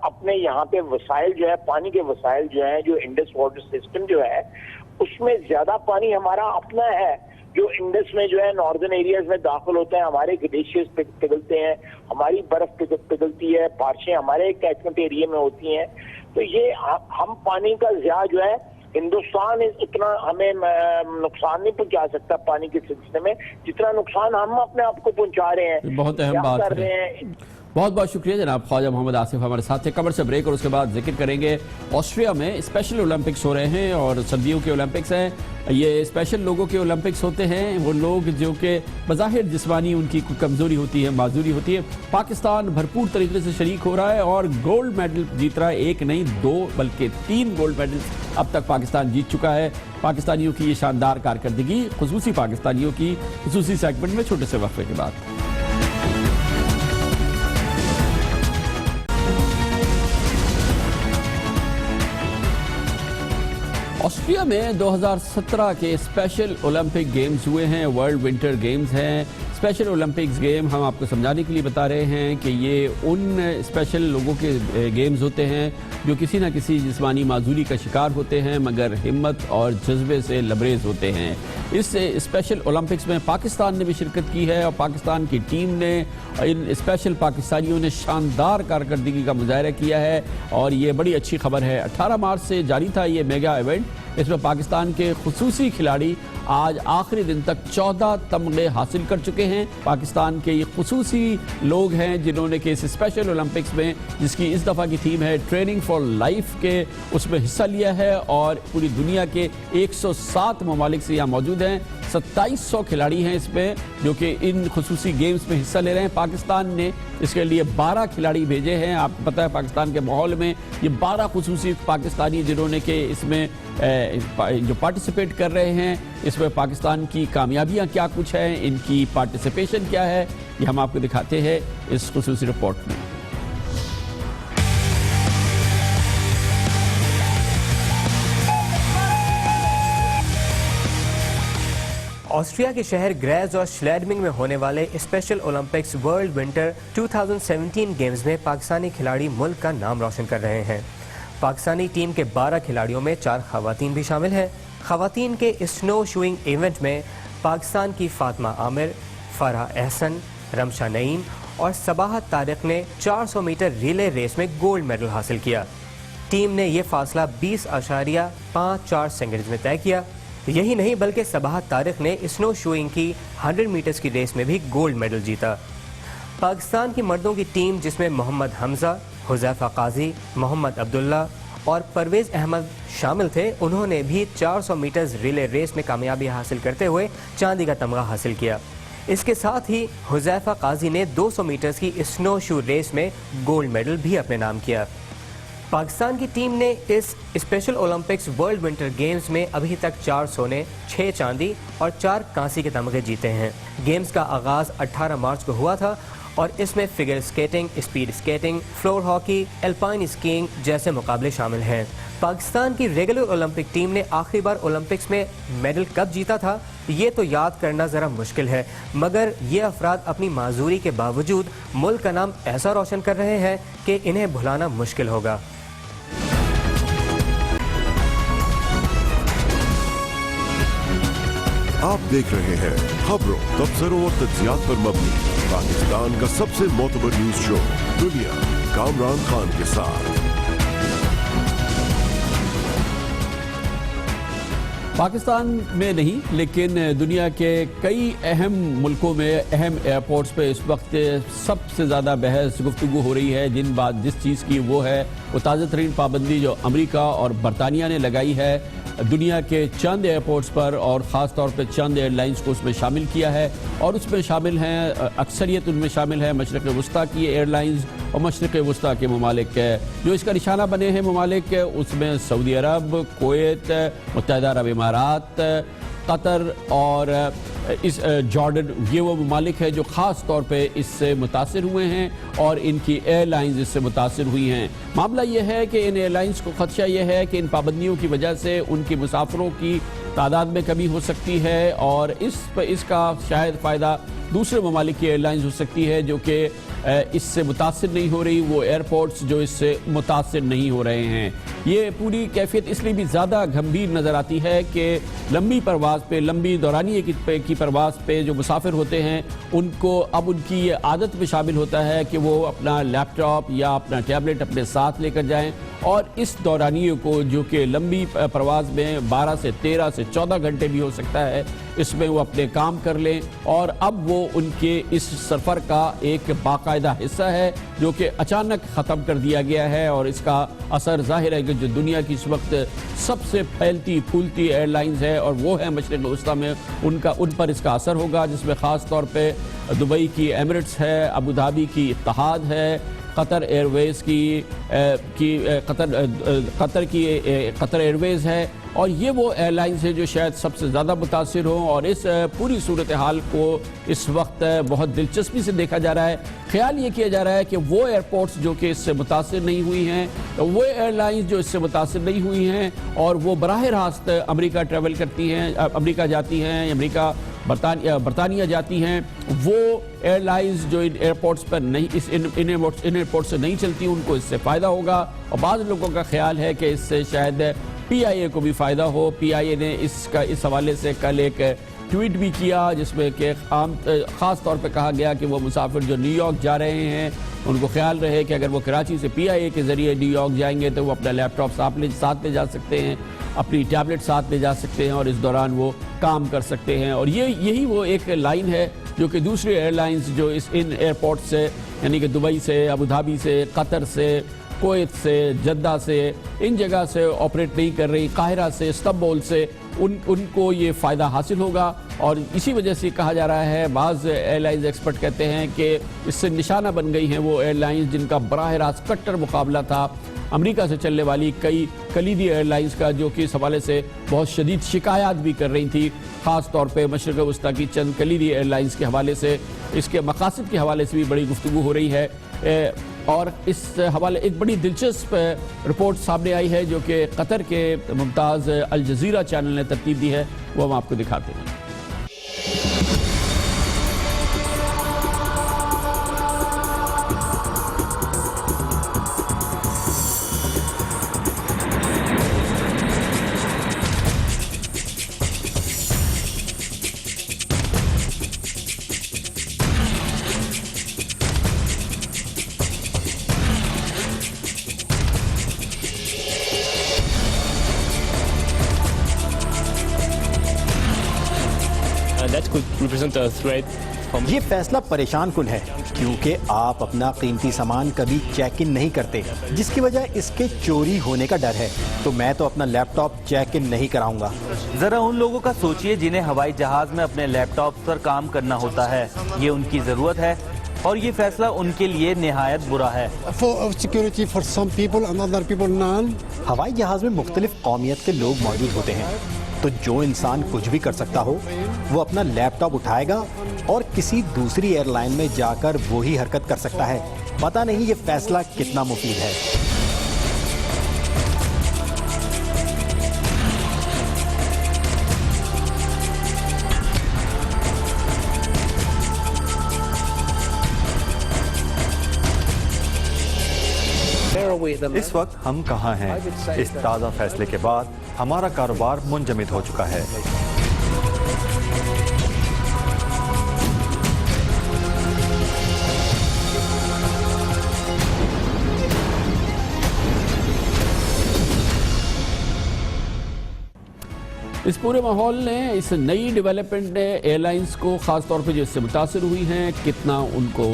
अपने यहाँ पे वसाइल जो है, पानी के वसाइल जो है, जो इंडस वाटर सिस्टम जो है उसमें ज्यादा पानी हमारा अपना है जो इंडस में जो है नॉर्दर्न एरियाज में दाखिल होता है, हमारे ग्लेशियर्स पिघलते हैं, हमारी बर्फ पिघलती है, बारिशें हमारे कैचमेंट एरिया में होती हैं। तो ये हम पानी का ज़िया जो है हिंदुस्तान इतना हमें नुकसान नहीं पहुंचा सकता पानी के सिलसिले में जितना नुकसान हम अपने आप को पहुंचा रहे हैं। बहुत अहम बात कर रहे हैं। बहुत बहुत शुक्रिया जनाब ख्वाजा मोहम्मद आसिफ हमारे साथ थे। कमर से ब्रेक और उसके बाद जिक्र करेंगे ऑस्ट्रिया में स्पेशल ओलंपिक्स हो रहे हैं और सर्दियों के ओलंपिक्स हैं। ये स्पेशल लोगों के ओलंपिक्स होते हैं, वो लोग जो कि बज़ाहिर जिस्मानी उनकी कमज़ोरी होती है, माजूरी होती है। पाकिस्तान भरपूर तरीके से शरीक हो रहा है और गोल्ड मेडल जीत रहा है, 1 नहीं 2 बल्कि 3 गोल्ड मेडल अब तक पाकिस्तान जीत चुका है। पाकिस्तानियों की ये शानदार कारकर्दगी, खुसूसी पाकिस्तानियों की खुसूसी सेगमेंट में छोटे से वक्फे के बाद। ऑस्ट्रिया में 2017 के स्पेशल ओलंपिक गेम्स हुए हैं, वर्ल्ड विंटर गेम्स हैं। स्पेशल ओलंपिक्स गेम हम आपको समझाने के लिए बता रहे हैं कि ये उन स्पेशल लोगों के गेम्स होते हैं जो किसी न किसी जिस्मानी माजूरी का शिकार होते हैं मगर हिम्मत और जज्बे से लबरेज होते हैं। इस स्पेशल ओलंपिक्स में पाकिस्तान ने भी शिरकत की है और पाकिस्तान की टीम ने, इन स्पेशल पाकिस्तानियों ने शानदार कारकर्दगी का मुजाहरा किया है और ये बड़ी अच्छी खबर है। 18 मार्च से जारी था ये मेगा इवेंट। इसमें पाकिस्तान के खुसूसी खिलाड़ी आज आखिरी दिन तक 14 तमगे हासिल कर चुके हैं। पाकिस्तान के ये खुसूसी लोग हैं जिन्होंने कि इस स्पेशल ओलंपिक्स में, जिसकी इस दफ़ा की थीम है ट्रेनिंग फॉर लाइफ के, उसमें हिस्सा लिया है और पूरी दुनिया के 107 ममालिक से यहाँ मौजूद हैं। 2700 खिलाड़ी हैं इसमें जो कि इन खुसूसी गेम्स में हिस्सा ले रहे हैं। पाकिस्तान ने इसके लिए 12 खिलाड़ी भेजे हैं। आपको पता है पाकिस्तान के माहौल में ये 12 खुसूसी पाकिस्तानी जिन्होंने कि इसमें जो पार्टिसिपेट कर रहे हैं, इसमें पाकिस्तान की कामयाबियां क्या कुछ हैं, इनकी पार्टिसिपेशन क्या है, ये हम आपको दिखाते हैं इस खुसूसी रिपोर्ट में। ऑस्ट्रिया के शहर ग्रेज और श्लैडमिंग में होने वाले special Olympics world winter 2017 games में पाकिस्तानी खिलाड़ी मुल्क का नाम रोशन कर रहे हैं। पाकिस्तानी टीम के 12 खिलाड़ियों में 4 खवातीन भी शामिल हैं। खवातीन के स्नो शूइंग इवेंट में पाकिस्तान की फातिमा आमिर, फरहा एहसन, रमशा नईम और सबाहत तारिक ने 400 मीटर रिले रेस में गोल्ड मेडल हासिल किया। टीम ने यह फासला 20.54 सेकंड में तय किया। यही नहीं बल्कि सबाहत तारिक ने स्नो शूइंग की 100 मीटर्स की रेस में भी गोल्ड मेडल जीता। पाकिस्तान की मर्दों की टीम जिसमें मोहम्मद हमजा, हुज़ैफा काजी, मोहम्मद अब्दुल्ला और परवेज़ अहमद शामिल थे, उन्होंने भी 400 मीटर्स रिले रेस में कामयाबी हासिल करते हुए चांदी का तमगा हासिल किया। इसके साथ ही हुज़ैफा काजी ने 200 मीटर्स की स्नो शू रेस में गोल्ड मेडल भी अपने नाम किया। पाकिस्तान की टीम ने इस special Olympics world winter games में अभी तक 4 सोने, 6 चांदी और 4 कांसी के तमगे जीते हैं। गेम्स का आगाज़ 18 मार्च को हुआ था और इसमें figure skating, speed skating, floor hockey, alpine skiing जैसे मुकाबले शामिल हैं। पाकिस्तान की रेगुलर ओलंपिक टीम ने आखिरी बार ओलंपिक्स में मेडल कब जीता था ये तो याद करना ज़रा मुश्किल है, मगर ये अफराद अपनी माजूरी के बावजूद मुल्क का नाम ऐसा रोशन कर रहे हैं कि इन्हें भुलाना मुश्किल होगा। आप देख रहे हैं खबरों, तबसरों और तज्जियात पर मबनी पाकिस्तान का सबसे मोतबर न्यूज शो दुनिया, कामरान खान के साथ। पाकिस्तान में नहीं लेकिन दुनिया के कई अहम मुल्कों में अहम एयरपोर्ट्स पे इस वक्त सबसे ज़्यादा बहस गुफ्तगू हो रही है। जिस चीज़ की वो है वो ताज़ा तरीन पाबंदी जो अमेरिका और बरतानिया ने लगाई है दुनिया के चंद एयरपोर्ट्स पर और ख़ास तौर पे चंद एयरलाइंस को उसमें शामिल किया है और उसमें शामिल हैं, अक्सरियत उनमें शामिल है मशरिक़ वस्ता की एयरलाइंस और मशरिक़ वस्ता के ममालिक जो इसका निशाना बने हैं ममालिक, उसमें सऊदी अरब, कुवैत, मुत्तहिदा अरब इमारात, कतर और इस जॉर्डन, ये वो ममालिक है जो ख़ास तौर पे इससे मुतासिर हुए हैं और इनकी एयरलाइंस इससे मुतासिर हुई हैं। मामला ये है कि इन एयरलाइंस को ख़दशा ये है कि इन पाबंदियों की वजह से उनके मुसाफिरों की तादाद में कमी हो सकती है और इसका शायद फ़ायदा दूसरे ममालिक की एयरलाइंस हो सकती है जो कि इससे मुतासिर नहीं हो रही, वो एयरपोर्ट्स जो इससे मुतासिर नहीं हो रहे हैं। ये पूरी कैफियत इसलिए भी ज़्यादा गंभीर नज़र आती है कि लंबी परवाज़ पे, लंबी दौरानिए की परवाज़ पे जो मुसाफिर होते हैं उनको अब उनकी ये आदत में शामिल होता है कि वो अपना लैपटॉप या अपना टैबलेट अपने साथ लेकर जाएं और इस दौरानिए को जो कि लंबी परवाज़ में 12 से 13 से 14 घंटे भी हो सकता है, इसमें वो अपने काम कर लें और अब वो उनके इस सफ़र का एक बाकायदा हिस्सा है जो कि अचानक ख़त्म कर दिया गया है और इसका असर ज़ाहिर है कि जो दुनिया की इस वक्त सबसे फैलती फूलती एयरलाइंस है और वो है मशरिक़ वस्ता में, उन पर इसका असर होगा, जिसमें ख़ास तौर पे दुबई की एमिरेट्स है, अबू धाबी की इत्तेहाद है, कतर एयरवेज़ कतर एयरवेज़ है और ये वो एयरलाइंस है जो शायद सबसे ज़्यादा मुतासिर हों और इस पूरी सूरत हाल को इस वक्त बहुत दिलचस्पी से देखा जा रहा है। ख्याल ये किया जा रहा है कि वो एयरपोर्ट्स जो कि इससे मुतासिर नहीं हुई हैं, वो एयरलाइंस जो इससे मुतासिर नहीं हुई हैं और वो बराह रास्त अमेरिका ट्रैवल करती हैं, अमेरिका जाती हैं, अमेरिका बरतानिया जाती हैं, वो एयरलाइंस जो इन एयरपोर्ट्स पर नहीं इन एयरपोर्ट से नहीं चलती, उनको इससे फ़ायदा होगा। और बाज़ लोगों का ख्याल है कि इससे शायद PIA को भी फ़ायदा हो। PIA ने इस हवाले से कल एक ट्वीट भी किया जिसमें कि ख़ास तौर पे कहा गया कि वो मुसाफिर जो न्यूयॉर्क जा रहे हैं उनको ख्याल रहे कि अगर वो कराची से PIA के ज़रिए न्यूयॉर्क जाएंगे तो वो अपना लैपटॉप साथ ले जा सकते हैं, अपनी टैबलेट साथ ले जा सकते हैं और इस दौरान वो काम कर सकते हैं। और यही वो एक लाइन है जो कि दूसरी एयरलाइंस जो इन एयरपोर्ट से यानी कि दुबई से, अबू धाबी से, कतर से, कुवैत से, जद्दा से, इन जगह से ऑपरेट नहीं कर रही, काहिरा से, इस्तांबुल से, उनको ये फ़ायदा हासिल होगा। और इसी वजह से कहा जा रहा है, बाज़ एयरलाइंस एक्सपर्ट कहते हैं कि इससे निशाना बन गई हैं वो एयरलाइंस जिनका बराह रास्त कट्टर मुकाबला था अमेरिका से चलने वाली कई कलीदी एयरलाइंस का, जो कि इस हवाले से बहुत शदीद शिकायत भी कर रही थी, ख़ास तौर पे मशरिक़ वस्ता की चंद कलीदी एयरलाइंस के हवाले से। इसके मकासद के हवाले से भी बड़ी गुफ्तगू हो रही है। और इस हवाले एक बड़ी दिलचस्प रिपोर्ट सामने आई है जो कि कतर के मुमताज़ अल जज़ीरा चैनल ने तरतीब दी है, वो हम आपको दिखाते हैं। ये फैसला परेशान कुन है क्योंकि आप अपना कीमती सामान कभी चेक इन नहीं करते, जिसकी वजह इसके चोरी होने का डर है। तो मैं तो अपना लैपटॉप चेक इन नहीं कराऊंगा। जरा उन लोगों का सोचिए जिन्हें हवाई जहाज में अपने लैपटॉप पर काम करना होता है, ये उनकी जरूरत है और ये फैसला उनके लिए निहायत बुरा है। हवाई जहाज में मुख्तलिफ कौमियत के लोग मौजूद होते हैं, तो जो इंसान कुछ भी कर सकता हो वो अपना लैपटॉप उठाएगा और किसी दूसरी एयरलाइन में जाकर वही हरकत कर सकता है। पता नहीं ये फैसला कितना मुफीद है। इस वक्त हम कहाँ हैं? इस ताज़ा फैसले के बाद हमारा कारोबार मुंजमद हो चुका है। इस पूरे माहौल ने, इस नई डेवलपमेंट ने एयरलाइंस को ख़ास तौर पे जो इससे मुतासर हुई हैं, कितना उनको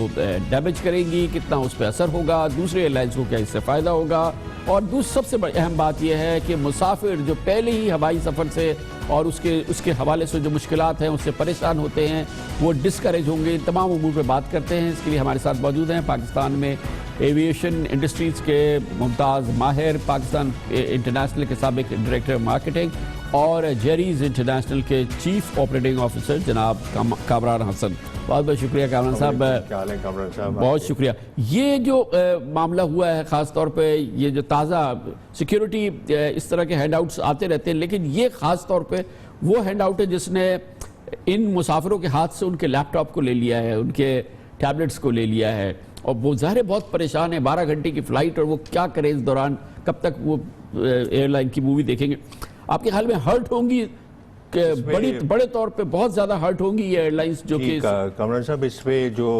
डैमेज करेंगी, कितना उस पर असर होगा, दूसरे एयरलाइंस को क्या इससे फ़ायदा होगा। और सबसे बड़ी अहम बात यह है कि मुसाफिर जो पहले ही हवाई सफ़र से और उसके हवाले से जो मुश्किलात हैं उससे परेशान होते हैं, वो डिस्करेज होंगे। तमाम उमूर पर बात करते हैं। इसके लिए हमारे साथ मौजूद हैं पाकिस्तान में एविएशन इंडस्ट्रीज़ के मुमताज़ माहिर, पाकिस्तान इंटरनेशनल के साबिक डायरेक्टर मार्केटिंग और जेरीज इंटरनेशनल के चीफ ऑपरेटिंग ऑफिसर जनाब कामरान हसन। बहुत बहुत शुक्रिया कामरान साहब, बहुत शुक्रिया। ये जो मामला हुआ है, ख़ास तौर पे ये जो ताज़ा सिक्योरिटी इस तरह के हैंडआउट्स आते रहते हैं, लेकिन ये ख़ास तौर पे वो हैंडआउट है जिसने इन मुसाफिरों के हाथ से उनके लैपटॉप को ले लिया है, उनके टैबलेट्स को ले लिया है। और वो ज़ाहिर बहुत परेशान है, 12 घंटे की फ़्लाइट, और वो क्या करें इस दौरान, कब तक वो एयरलाइन की मूवी देखेंगे। आपके ख्याल में हर्ट होंगी बड़े तौर पे, बहुत ज़्यादा हर्ट होंगी ये एयरलाइंस जो कि कमरान साहब, इस पे जो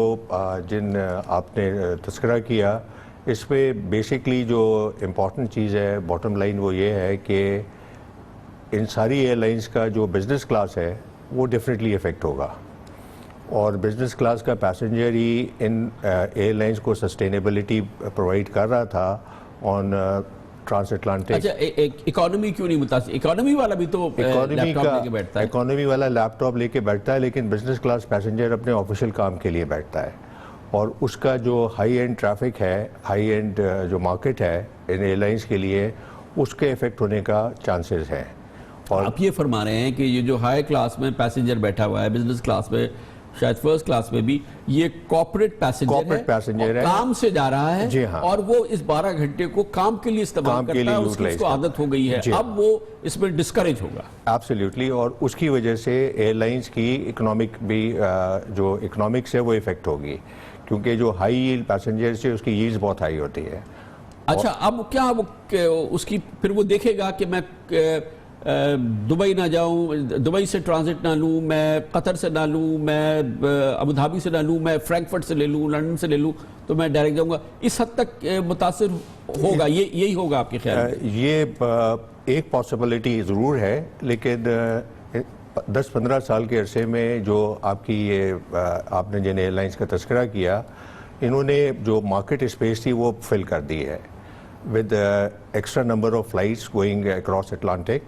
जिन आपने तस्करा किया, इस पे बेसिकली जो इम्पोर्टेंट चीज़ है, बॉटम लाइन वो ये है कि इन सारी एयरलाइंस का जो बिज़नेस क्लास है वो डेफिनेटली इफ़ेक्ट होगा। और बिज़नेस क्लास का पैसेंजर ही इन एयरलाइंस को सस्टेनेबिलिटी प्रोवाइड कर रहा था ऑन ट्रांस अटलांटिक। अच्छा, इकोनॉमी क्यों नहीं मुतासिर? इकोनॉमी वाला भी तो लैपटॉप लेके बैठता है। इकोनॉमी वाला लैपटॉप लेके बैठता है, लेकिन बिजनेस क्लास पैसेंजर अपने ऑफिशियल काम के लिए बैठता है। और उसका जो हाई एंड ट्रैफिक है, हाई एंड जो मार्केट है इन एयरलाइंस के लिए, उसके इफेक्ट होने का चांसेस हैं। और आप ये फरमा रहे हैं कि ये जो हाई क्लास में पैसेंजर बैठा हुआ है, बिजनेस क्लास में शायद फर्स्ट क्लास में भी, ये कॉर्पोरेट पैसेंजर है, काम से जा रहा है जी हाँ। और वो इस 12 घंटे को काम के लिए इस्तेमाल करता है, उसको आदत हो गई है, अब वो इसमें डिस्करेज होगा। एब्सोल्युटली, और उसकी वजह से एयरलाइंस की इकोनॉमिक भी जो इकोनॉमिक्स है वो इफेक्ट होगी, क्योंकि जो हाई यील्ड पैसेंजर से उसकी यील्ड्स बहुत हाई होती है। अच्छा, अब क्या वो उसकी फिर वो देखेगा कि मैं दुबई ना जाऊं, दुबई से ट्रांजिट ना लूं, मैं कतर से ना लूं, मैं अबू धाबी से ना लूं, मैं फ्रैंकफर्ट से ले लूं, लंदन से ले लूं, तो मैं डायरेक्ट जाऊंगा, इस हद तक मुतासिर होगा? यही होगा आपके ख्याल में? ये एक पॉसिबिलिटी ज़रूर है, लेकिन 10-15 साल के अरसे में जो आपकी ये आपने जिन एयरलाइंस का तस्करा किया, इन्होंने जो मार्केट स्पेस थी वो फिल कर दी है with extra number of flights going across Atlantic,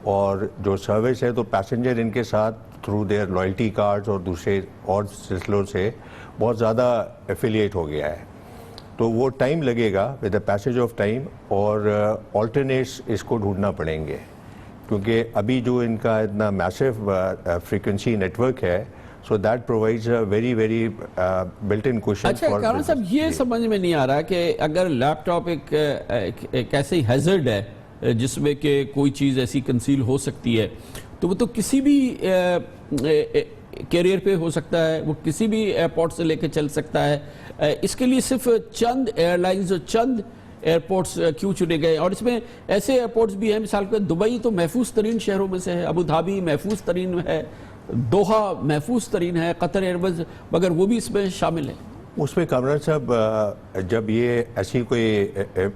और जो सर्विस है तो पैसेंजर इनके साथ थ्रू देयर लॉयल्टी कार्ड्स और दूसरे और सिलसिलों से बहुत ज़्यादा एफिलिएट हो गया है। तो वो टाइम लगेगा with the passage of time, और ऑल्टरनेट्स इसको ढूंढना पड़ेंगे, क्योंकि अभी जो इनका इतना मैसिव फ्रीक्वेंसी नेटवर्क है, so that provides a very built in question. अच्छा कामरान साहब, ये समझ में नहीं आ रहा कि अगर लैपटॉप एक ऐसी हैजर्ड है जिसमें कि कोई चीज़ ऐसी कंसील हो सकती है, तो वो तो किसी भी कैरियर पे हो सकता है, वो किसी भी एयरपोर्ट से लेकर चल सकता है। इसके लिए सिर्फ चंद एयरलाइंस और चंद एयरपोर्ट्स क्यों चुने गए? और इसमें ऐसे एयरपोर्ट्स भी हैं, मिसाल के दुबई तो महफूज तरीन शहरों में से है, अबू धाबी महफूज तरीन है, दोहा महफूज तरीन है, कतर एयरवेज, मगर वो भी इसमें शामिल है। उसमें कामरान साहब जब ये ऐसी कोई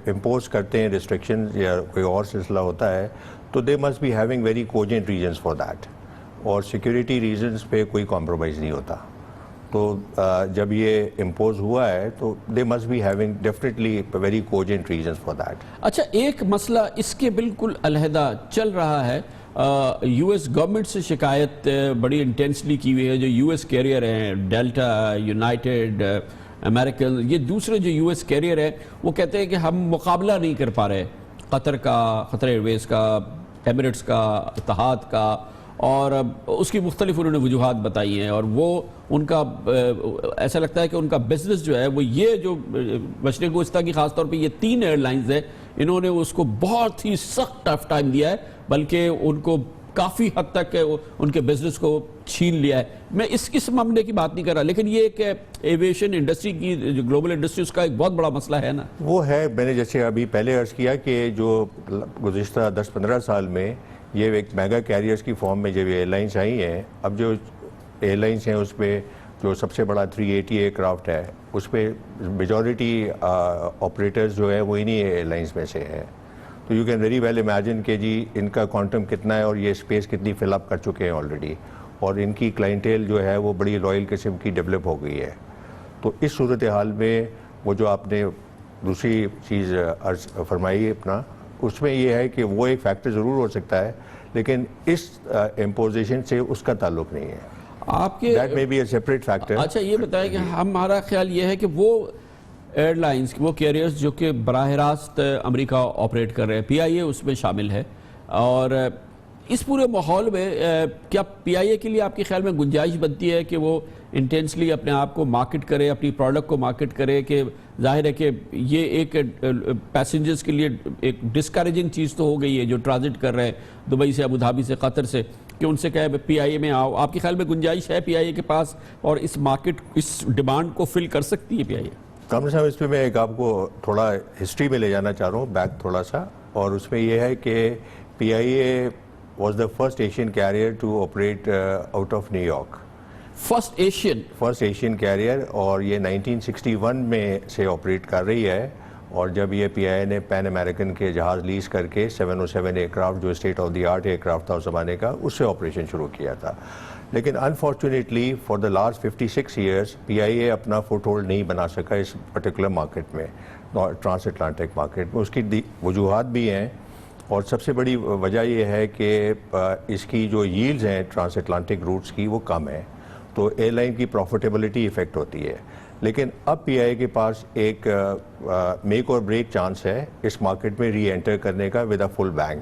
इम्पोज करते हैं रिस्ट्रिक्शन या कोई और सिलसिला होता है, तो they must be having very cogent reasons for that, और सिक्योरिटी रीजंस पे कोई कॉम्प्रोमाइज़ नहीं होता। तो जब ये इम्पोज हुआ है तो they must be having definitely very cogent reasons for that. अच्छा, एक मसला इसके बिल्कुल अलहदा चल रहा है, यूएस गवर्नमेंट से शिकायत बड़ी इंटेंसली की हुई है। जो यूएस कैरियर हैं, डेल्टा, यूनाइटेड, अमेरिकन, ये दूसरे जो यूएस कैरियर है, वो कहते हैं कि हम मुकाबला नहीं कर पा रहे कतर का, कतर एयरवेज का, एमिरेट्स का, इत्तेहाद का, और उसकी मुख्तलिफ उन्होंने वजूहात बताई हैं। और वो उनका ऐसा लगता है कि उनका बिजनेस जो है वो ये जो मशरिक़ वस्ता की ख़ासतौर पे ये 3 एयरलाइंस है, इन्होंने उसको बहुत ही सख्त टफ टाइम दिया है, बल्कि उनको काफ़ी हद तक उनके बिजनेस को छीन लिया है। मैं इस मामले की बात नहीं कर रहा, लेकिन ये एक एविएशन इंडस्ट्री की, जो ग्लोबल इंडस्ट्री, उसका एक बहुत बड़ा मसला है ना। वो है, मैंने जैसे अभी पहले अर्ज़ किया कि जो गुज़िश्ता 10-15 साल में ये एक मेगा कैरियर्स की फॉर्म में जब एयरलाइंस आई हैं, अब जो एयरलाइंस हैं उस पर जो सबसे बड़ा 380 एयरक्राफ्ट है, उस पर मेजॉरिटी ऑपरेटर्स जो है वो इन्हीं एयरलाइंस में से हैं। तो you can very well imagine कि जी इनका क्वांटम कितना है और ये स्पेस कितनी फिलअप कर चुके हैं ऑलरेडी, और इनकी क्लाइंटेल जो है वो बड़ी लॉयल किस्म की डेवलप हो गई है। तो इस सूरत हाल में वो जो आपने दूसरी चीज़ अर्ज फरमाई अपना, उसमें ये है कि वो एक फैक्टर ज़रूर हो सकता है, लेकिन इस इम्पोजिशन से उसका ताल्लुक नहीं है। आपके that may be a separate factor. अच्छा, ये बताएं कि हमारा ख्याल ये है कि वो एयरलाइंस, वो कैरियर्स जो कि बराह रास्त अमेरिका ऑपरेट कर रहे हैं, PIA उसमें शामिल है, और इस पूरे माहौल में क्या PIA के लिए आपके ख्याल में गुंजाइश बनती है कि वो इंटेंसली अपने आप को मार्केट करे, अपनी प्रोडक्ट को मार्केट करे? कि जाहिर है कि ये एक पैसेंजर्स के लिए एक डिस्करेजिंग चीज़ तो हो गई है जो ट्रांजिट कर रहे हैं दुबई से, अबू धाबी से, कतर से, कि उनसे कहे PIA में आओ। आपके ख्याल में गुंजाइश है PIA के पास, और इस मार्केट, इस डिमांड को फिल कर सकती है PIA? कामरान साहब, इस पर मैं एक आपको थोड़ा हिस्ट्री में ले जाना चाह रहा हूँ, बैक थोड़ा सा, और उसमें यह है कि PIA was the first Asian carrier to operate out of New York. First Asian carrier, और ये 1961 में से ऑपरेट कर रही है। और जब ये PIA ने पैन अमेरिकन के जहाज़ लीज करके 707 एयरक्राफ्ट, जो state of the art aircraft था उस ज़माने का, उससे ऑपरेशन शुरू किया था। लेकिन unfortunately for the last 56 years PIA अपना फुट होल्ड नहीं बना सका इस पर्टिकुलर मार्केट में, ट्रांस अटलांटिक मार्केट में। उसकी वजूहात भी हैं, और सबसे बड़ी वजह यह है कि इसकी जो यील्ड्स हैं ट्रांस अटलांटिक रूट्स की वो कम है, तो एयरलाइन की प्रॉफिटेबिलिटी इफ़ेक्ट होती है। लेकिन अब PIA के पास एक मेक और ब्रेक चांस है इस मार्केट में री एंटर करने का विद अ फुल बैंग।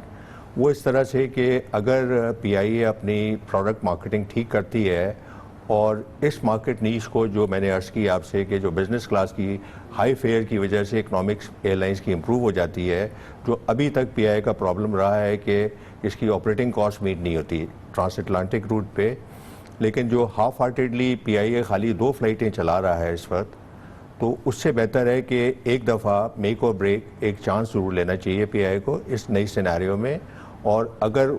वो इस तरह से कि अगर PIA अपनी प्रोडक्ट मार्केटिंग ठीक करती है और इस मार्केट नीश को जो मैंने अर्ज़ की आपसे कि जो बिज़नेस क्लास की हाई फेयर की वजह से इकनॉमिक्स एयरलाइंस की इम्प्रूव हो जाती है, जो अभी तक पीआईए का प्रॉब्लम रहा है कि इसकी ऑपरेटिंग कॉस्ट मीट नहीं होती ट्रांस अटलांटिक रूट पे, लेकिन जो हाफ हार्टेडली पीआईए खाली 2 फ्लाइटें चला रहा है इस वक्त, तो उससे बेहतर है कि एक दफ़ा मेक और ब्रेक एक चांस ज़रूर लेना चाहिए पीआईए को इस नई सिनेरियो में, और अगर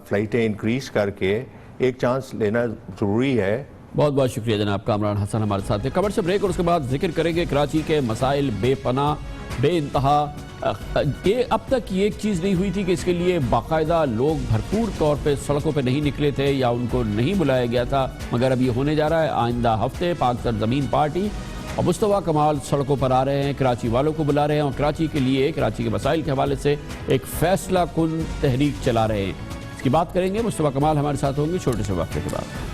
फ़्लाइटें इंक्रीज़ करके एक चांस लेना ज़रूरी है। बहुत बहुत शुक्रिया जनाब कामरान हसन हमारे साथ थे। खबर से ब्रेक और उसके बाद जिक्र करेंगे कराची के मसाइल बेपना बेइंतहा। ये अब तक ये एक चीज़ नहीं हुई थी कि इसके लिए बाकायदा लोग भरपूर तौर पे सड़कों पे नहीं निकले थे या उनको नहीं बुलाया गया था, मगर अब ये होने जा रहा है। आइंदा हफ्ते पाक सरजमीन पार्टी और मुस्तफा कमाल सड़कों पर आ रहे हैं, कराची वालों को बुला रहे हैं और कराची के लिए, कराची के मसाइल के हवाले से एक फैसला कुन तहरीक चला रहे हैं। इसकी बात करेंगे। मुस्तफा कमाल हमारे साथ होंगे छोटे से वक्फे के बाद।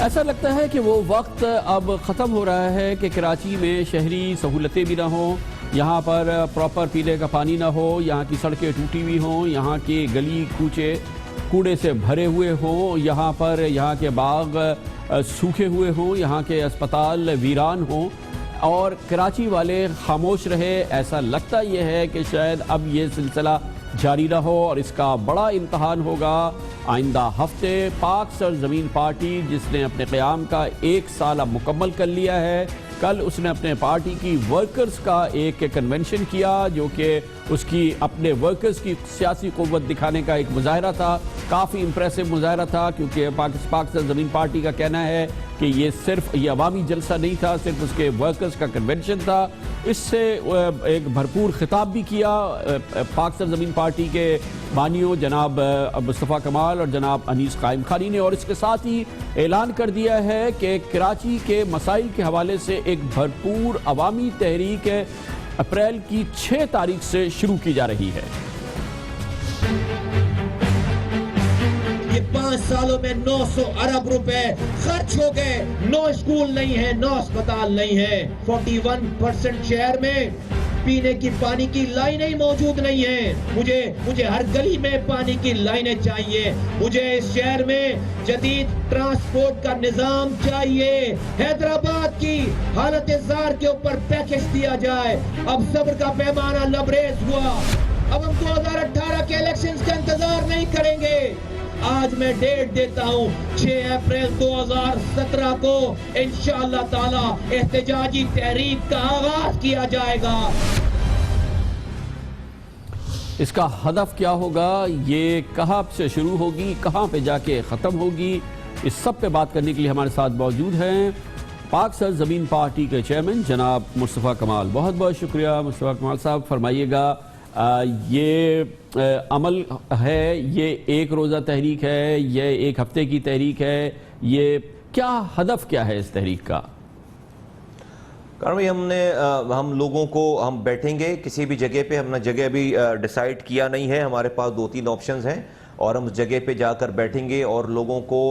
ऐसा लगता है कि वो वक्त अब ख़त्म हो रहा है कि कराची में शहरी सहूलतें भी ना हों, यहाँ पर प्रॉपर पीने का पानी ना हो, यहाँ की सड़कें टूटी हुई हों, यहाँ के गली कूचे कूड़े से भरे हुए हों, यहाँ के बाग सूखे हुए हों, यहाँ के अस्पताल वीरान हों और कराची वाले खामोश रहे। ऐसा लगता यह है कि शायद अब ये सिलसिला जारी ना हो और इसका बड़ा इम्तहान होगा आइंदा हफ्ते। पाक सरजमीन पार्टी जिसने अपने क़याम का 1 साल अब मुकम्मल कर लिया है, कल उसने अपने पार्टी की वर्कर्स का एक कन्वेंशन किया जो कि उसकी अपने वर्कर्स की सियासी क़ुव्वत दिखाने का एक मुजाहरा था। काफ़ी इम्प्रेसिव मुजाहरा था क्योंकि पाक सरजमीन पार्टी का कहना है कि ये सिर्फ ये अवामी जलसा नहीं था, सिर्फ उसके वर्कर्स का कन्वेंशन था। इससे एक भरपूर खिताब भी किया पाक सरजमीन पार्टी के बानियों जनाब मुस्तफ़ा कमाल और जनाब अनीस कायम खानी ने, और इसके साथ ही ऐलान कर दिया है कि कराची के मसाइल के हवाले से एक भरपूर अवामी तहरीक अप्रैल की 6 तारीख से शुरू की जा रही है। ये 5 सालों में 900 अरब रुपए खर्च हो गए। 9 स्कूल नहीं है, 9 अस्पताल नहीं है। 41% शहर में पीने की पानी की लाइनें मौजूद नहीं है। मुझे हर गली में पानी की लाइनें चाहिए। मुझे इस शहर में जदीद ट्रांसपोर्ट का निजाम चाहिए। हैदराबाद की हालत ज़ार के ऊपर पैकेज दिया जाए। अब सब्र का पैमाना लबरेज हुआ। अब हम 2018 के इलेक्शंस का इंतजार नहीं करेंगे। आज मैं डेट देता हूं 6 अप्रैल 2017 को इंशाअल्लाह ताला एहतजाजी तहरीक का आगाज किया जाएगा। इसका हदफ क्या होगा, ये कहाँ से शुरू होगी, कहाँ पे जाके ख़त्म होगी, इस सब पे बात करने के लिए हमारे साथ मौजूद हैं पाक सरजमीन पार्टी के चेयरमैन जनाब मुस्तफ़ा कमाल। बहुत बहुत शुक्रिया मुस्तफ़ा कमाल साहब। फरमाइएगा ये अमल है, ये 1 रोज़ा तहरीक है, ये 1 हफ्ते की तहरीक है, ये क्या हदफ क्या है इस तहरीक का? कारण भाई हम लोगों को हम बैठेंगे किसी भी जगह पे, हमने जगह भी डिसाइड किया नहीं है। हमारे पास 2-3 ऑप्शंस हैं और हम उस जगह पे जाकर बैठेंगे और लोगों को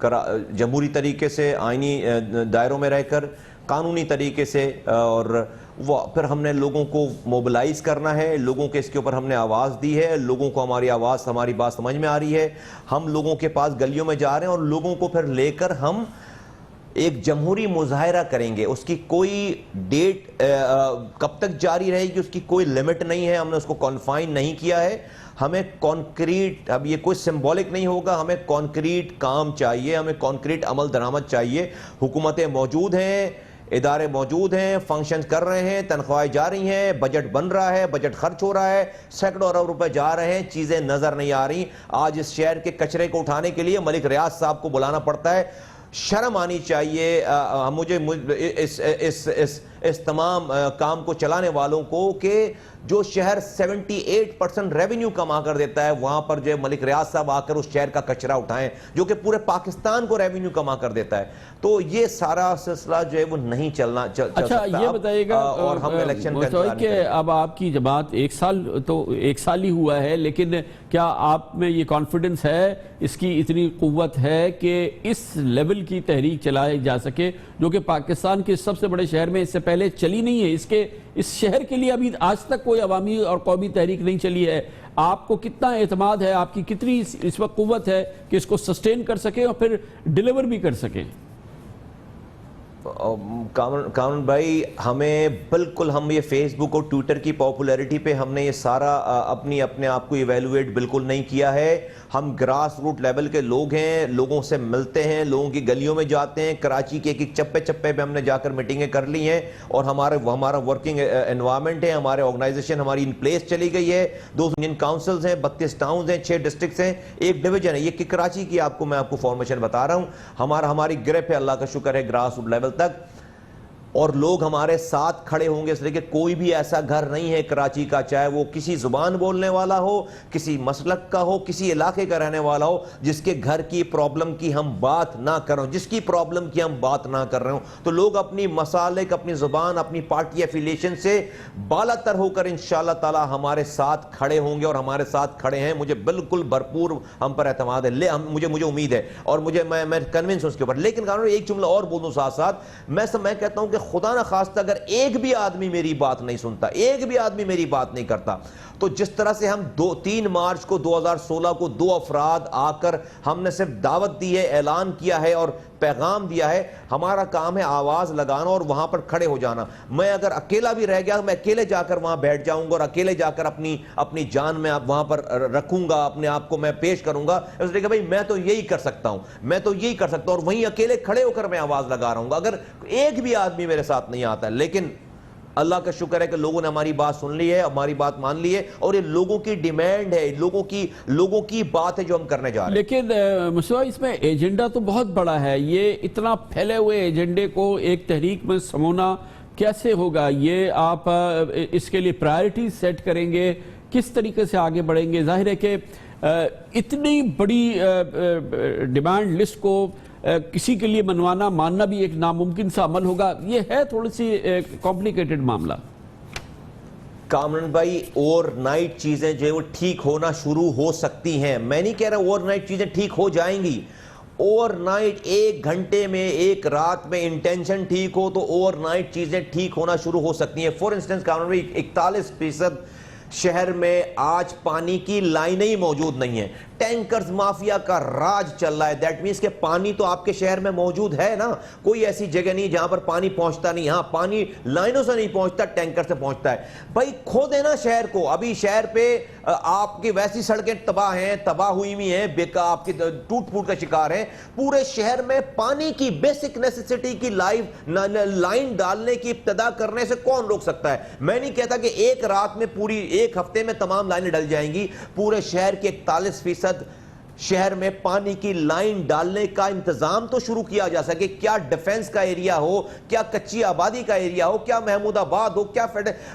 जमहूरी तरीके से आईनी दायरों में रहकर कानूनी तरीके से, और वो फिर हमने लोगों को मोबिलाइज करना है। लोगों के इसके ऊपर हमने आवाज़ दी है, लोगों को हमारी आवाज़ हमारी बात समझ में आ रही है। हम लोगों के पास गलियों में जा रहे हैं और लोगों को फिर लेकर हम एक जमहूरी मुजाहरा करेंगे। उसकी कोई डेट कब तक जारी रहेगी उसकी कोई लिमिट नहीं है, हमने उसको कॉन्फाइन नहीं किया है। हमें कॉन्क्रीट, अब ये कोई सिंबॉलिक नहीं होगा, हमें कॉन्क्रीट काम चाहिए, हमें कॉन्क्रीट अमल दरामद चाहिए। हुकूमतें मौजूद हैं, इदारे मौजूद हैं, फंक्शन कर रहे हैं, तनख्वाहें जा रही हैं, बजट बन रहा है, बजट खर्च हो रहा है, सैकड़ों अरब रुपए जा रहे हैं, चीज़ें नज़र नहीं आ रही। आज इस शहर के कचरे को उठाने के लिए मलिक रियाज साहब को बुलाना पड़ता है। शर्म आनी चाहिए। मुझे इस इस तमाम काम को चलाने वालों को कि जो शहर 78% रेवेन्यू कमा कर देता है, वहां पर जो मलिक रियाज साहब आकर उस शहर का कचरा उठाएं जो कि पूरे पाकिस्तान को रेवेन्यू कमा कर देता है। तो ये सारा सिलसिला जो है वो नहीं चलना चल अच्छा, ये बताइएगा और हम इलेक्शन के अब आपकी जमात एक साल ही हुआ है, लेकिन क्या आप में ये कॉन्फिडेंस है, इसकी इतनी कुव्वत है कि इस लेवल की तहरीक चलाई जा सके जो कि पाकिस्तान के सबसे बड़े शहर में इससे पहले चली नहीं है? इस शहर के लिए अभी आज तक कोई अवामी और कौमी तहरीक नहीं चली है। आपको कितना एतमाद है, आपकी कितनी इस वक्त कुव्वत है कि इसको सस्टेन कर सके और फिर डिलीवर भी कर सके? कामरान भाई, हमें बिल्कुल, हम ये फेसबुक और ट्विटर की पॉपुलैरिटी पे हमने ये सारा अपने आप को इवेलुएट बिल्कुल नहीं किया है। हम ग्रास रूट लेवल के लोग हैं, लोगों से मिलते हैं, लोगों की गलियों में जाते हैं, कराची के एक चप्पे चप्पे पे हमने जाकर मीटिंगें कर ली हैं और हमारा वर्किंग एनवायरनमेंट है, हमारे ऑर्गेनाइजेशन हमारी इन प्लेस चली गई है। 2 यूनियन काउंसिल्स हैं, 32 टाउन्स हैं, 6 डिस्ट्रिक्ट्स हैं, 1 डिवीजन है। ये कि कराची की मैं आपको फॉर्मेशन बता रहा हूँ। हमारी ग्रिप है, अल्लाह का शुक्र है, ग्रास रूट लेवल तक, और लोग हमारे साथ खड़े होंगे। इसलिए कि कोई भी ऐसा घर नहीं है कराची का, चाहे वो किसी जुबान बोलने वाला हो, किसी मसलक का हो, किसी इलाके का रहने वाला हो, जिसके घर की प्रॉब्लम की हम बात ना कर रहे हो, जिसकी प्रॉब्लम की हम बात ना कर रहे हो। तो लोग अपनी मसालिक, अपनी जुबान, अपनी पार्टी एफिलिएशन से बालातर होकर इंशाअल्लाह ताला हमारे साथ खड़े होंगे और हमारे साथ खड़े हैं। मुझे बिल्कुल भरपूर हम पर एतमाद है, मुझे उम्मीद है और मैं कन्विंस हूं उसके ऊपर। लेकिन एक जुमला और बोल दूं साथ साथ, मैं कहता हूं कि खुदा ना खास्ता अगर एक भी आदमी मेरी बात नहीं सुनता, एक भी आदमी मेरी बात नहीं करता, तो जिस तरह से हम 3 मार्च को 2016 को 2 अफराद आकर हमने सिर्फ दावत दी है, ऐलान किया है और पैगाम दिया है, हमारा काम है आवाज लगाना और वहां पर खड़े हो जाना। मैं अगर अकेला भी रह गया, मैं अकेले जाकर वहां बैठ जाऊंगा और अकेले जाकर अपनी जान में वहां पर रखूंगा, अपने आप को मैं पेश करूंगा, इसलिए कि भाई मैं तो यही कर सकता हूं, मैं तो यही कर सकता हूं, और वहीं अकेले खड़े होकर मैं आवाज लगा रहा हूं अगर एक भी आदमी मेरे साथ नहीं आता। लेकिन अल्लाह का शुक्र है कि लोगों ने हमारी बात सुन ली है, हमारी बात मान ली है और ये लोगों की डिमांड है, लोगों की बात है जो हम करने जा रहे हैं। लेकिन मुस्तफा, इसमें एजेंडा तो बहुत बड़ा है, ये इतना फैले हुए एजेंडे को एक तहरीक में समोना कैसे होगा? ये आप इसके लिए प्रायोरिटीज सेट करेंगे, किस तरीके से आगे बढ़ेंगे? जाहिर है कि इतनी बड़ी डिमांड लिस्ट को किसी के लिए मनवाना, मानना भी एक नामुमकिन सा अमल होगा। ये है थोड़ी सी कॉम्प्लिकेटेड मामला। कामरान भाई, ओवरनाइट चीजें जो है वो ठीक होना शुरू हो सकती हैं। मैं नहीं कह रहा ओवरनाइट चीजें ठीक हो जाएंगी। ओवरनाइट 1 घंटे में, 1 रात में इंटेंशन ठीक हो तो ओवरनाइट चीजें ठीक होना शुरू हो सकती हैं। फॉर इंस्टेंस कामरान भाई, 41% शहर में आज पानी की लाइनें ही मौजूद नहीं है। टैंकर्स माफिया का राज चल रहा है। दैट मीन्स के पानी तो आपके शहर में मौजूद है ना, कोई ऐसी जगह नहीं जहां पर पानी पहुंचता नहीं। हाँ, पानी लाइनों से नहीं पहुंचता, टैंकर से पहुंचता है। भाई खो देना शहर को। अभी शहर पे आपकी वैसी सड़कें तबाह हैं, तबाह हुई हुई हैं, बेकार आपकी टूट फूट का शिकार है। पूरे शहर में पानी की बेसिक नेसेसिटी की लाइन डालने की इब्तिदा करने से कौन रोक सकता है? मैं नहीं कहता कि एक रात में, पूरी 1 हफ्ते में तमाम लाइनें डल जाएंगी। पूरे शहर के 41% शहर में पानी की लाइन डालने का इंतजाम तो शुरू किया जा सके। क्या डिफेंस का एरिया हो, क्या कच्ची आबादी का एरिया हो, क्या महमूदाबाद हो, क्या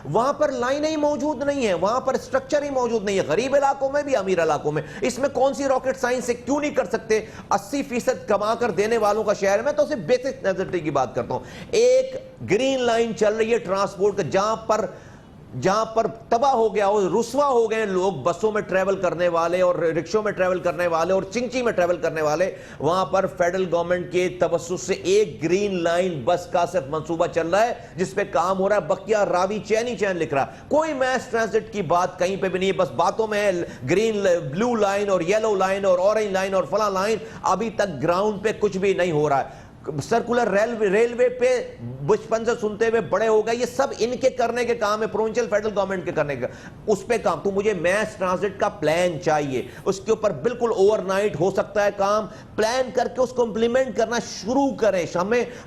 वहां पर लाइनें ही मौजूद नहीं है, वहां पर स्ट्रक्चर ही मौजूद नहीं है। गरीब इलाकों में भी, अमीर इलाकों में, इसमें कौन सी रॉकेट साइंस है? क्यों नहीं कर सकते? 80% कमा कर देने वालों का शहर में, तो सिर्फ बेसिक नेसेसिटी की बात करता हूं। एक ग्रीन लाइन चल रही है ट्रांसपोर्ट का, जहां पर तबाह हो गया हो, रुस्वा हो गए लोग, बसों में ट्रेवल करने वाले और रिक्शों में ट्रेवल करने वाले और चिंची में ट्रेवल करने वाले। वहां पर फेडरल गवर्नमेंट के तवस्सुस से एक ग्रीन लाइन बस का सिर्फ मंसूबा चल रहा है, जिसपे काम हो रहा है। बकिया रावी चैन ही चैन लिख रहा है। कोई मैस ट्रांजिट की बात कहीं पे भी नहीं है, बस बातों में है। ग्रीन, ब्लू लाइन और येलो लाइन और ऑरेंज लाइन और फला लाइन, अभी तक ग्राउंड पे कुछ भी नहीं हो रहा है। सर्कुलर रेलवे पे बचपन से सुनते हुए बड़े हो गए, ये सब इनके करने के काम है, प्रोविंशियल फेडरल गवर्नमेंट के करने का, उस पे काम। तो मुझे मैस ट्रांजिट का प्लान चाहिए, उसके ऊपर बिल्कुल ओवरनाइट हो सकता है काम, प्लान करके उसको इंप्लीमेंट करना शुरू करें।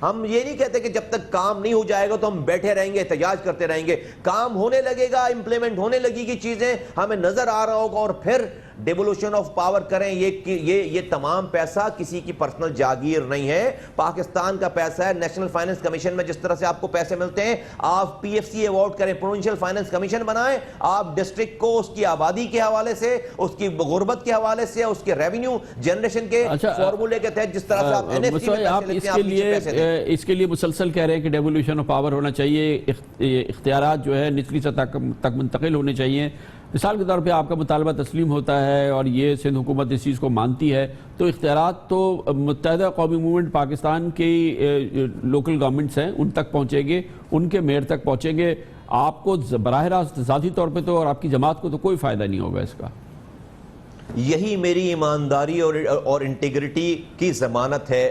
हम ये नहीं कहते कि जब तक काम नहीं हो जाएगा तो हम बैठे रहेंगे, एहतजाज करते रहेंगे। काम होने लगेगा, इंप्लीमेंट होने लगेगी चीजें, हमें नजर आ रहा होगा और फिर डेवोल्यूशन ऑफ पावर करें। ये तमाम पैसा किसी की पर्सनल जागीर नहीं है, पाकिस्तान का पैसा है। नेशनल फाइनेंस कमीशन में जिस तरह से आपको पैसे मिलते हैं, आप PFC अवार्ड करें, प्रोविंशियल फाइनेंस कमीशन बनाएं, आप डिस्ट्रिक्ट को उसकी आबादी के हवाले से, उसकी गुर्बत के हवाले से, उसके रेवेन्यू जनरेशन के फॉर्मूले के तहत जिस तरह से आप NFC में आप इसके लिए मुसलसल कह रहे हैं कि डेवोल्यूशन ऑफ पावर होना चाहिए, इख्तियारात जो है निचली सतह तक मुंतकिल होने चाहिए। मिसाल के तौर पे आपका मुतालबा तस्लीम होता है और ये सिंध हुकूमत इस चीज़ को मानती है, तो इख्तियारात तो मुत्तहदा कौमी मूवमेंट पाकिस्तान की लोकल गवर्नमेंट्स हैं उन तक पहुँचेंगे, उनके मेयर तक पहुँचेंगे। आपको बराह रास्त ज़ाती तौर पे तो और आपकी जमात को तो कोई फ़ायदा नहीं होगा इसका। यही मेरी ईमानदारी और इंटीग्रिटी की जमानत है,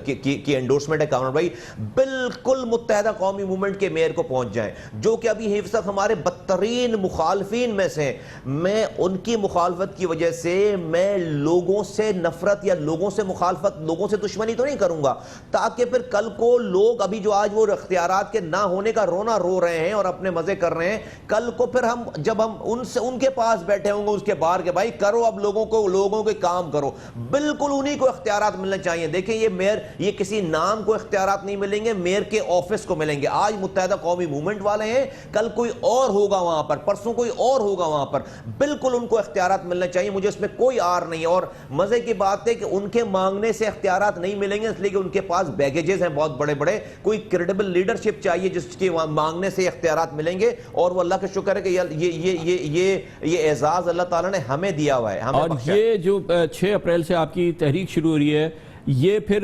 की एंडोर्समेंट है कामरान भाई। बिल्कुल मुत्तहदा कौमी मूवमेंट के मेयर को पहुंच जाएं, जो कि अभी हिफ्स तक हमारे बदतरीन मुखालफिन में से हैं। मैं उनकी मुखालफत की वजह से मैं लोगों से नफरत या लोगों से मुखालफत, लोगों से दुश्मनी तो नहीं करूंगा, ताकि फिर कल को लोग अभी जो आज वो इख्तियारात के ना होने का रोना रो रहे हैं और अपने मजे कर रहे हैं, कल को फिर हम जब हम उनसे उनके पास बैठे होंगे उसके बाहर के, भाई करो अब लोगों के काम करो, बिल्कुल उन्हीं को इख्तियारात मिलने चाहिए। देखिए ये मेयर, ये किसी नाम को इख्तियारात नहीं मिलेंगे, मेयर के ऑफिस को मिलेंगे। आज मुत्तहदा कौमी मूवमेंट वाले हैं, कल कोई और होगा वहां पर, परसों कोई और होगा वहां पर, बिल्कुल उनको इख्तियारात मिलने चाहिए। मुझे इसमें कोई आर नहीं है। और मजे की बात है कि उनके मांगने से इख्तियारात नहीं मिलेंगे, इसलिए कि उनके पास बैगेजेस हैं बहुत बड़े बड़े। कोई क्रेडिबल लीडरशिप चाहिए जिसके मांगने से इख्तियारात मिलेंगे। और वो अल्लाह का शुक्र है कि ये एजाज अल्लाह ताला ने हमें दिया हुआ है। और ये जो 6 अप्रैल से आपकी तहरीक शुरू हो रही है, ये फिर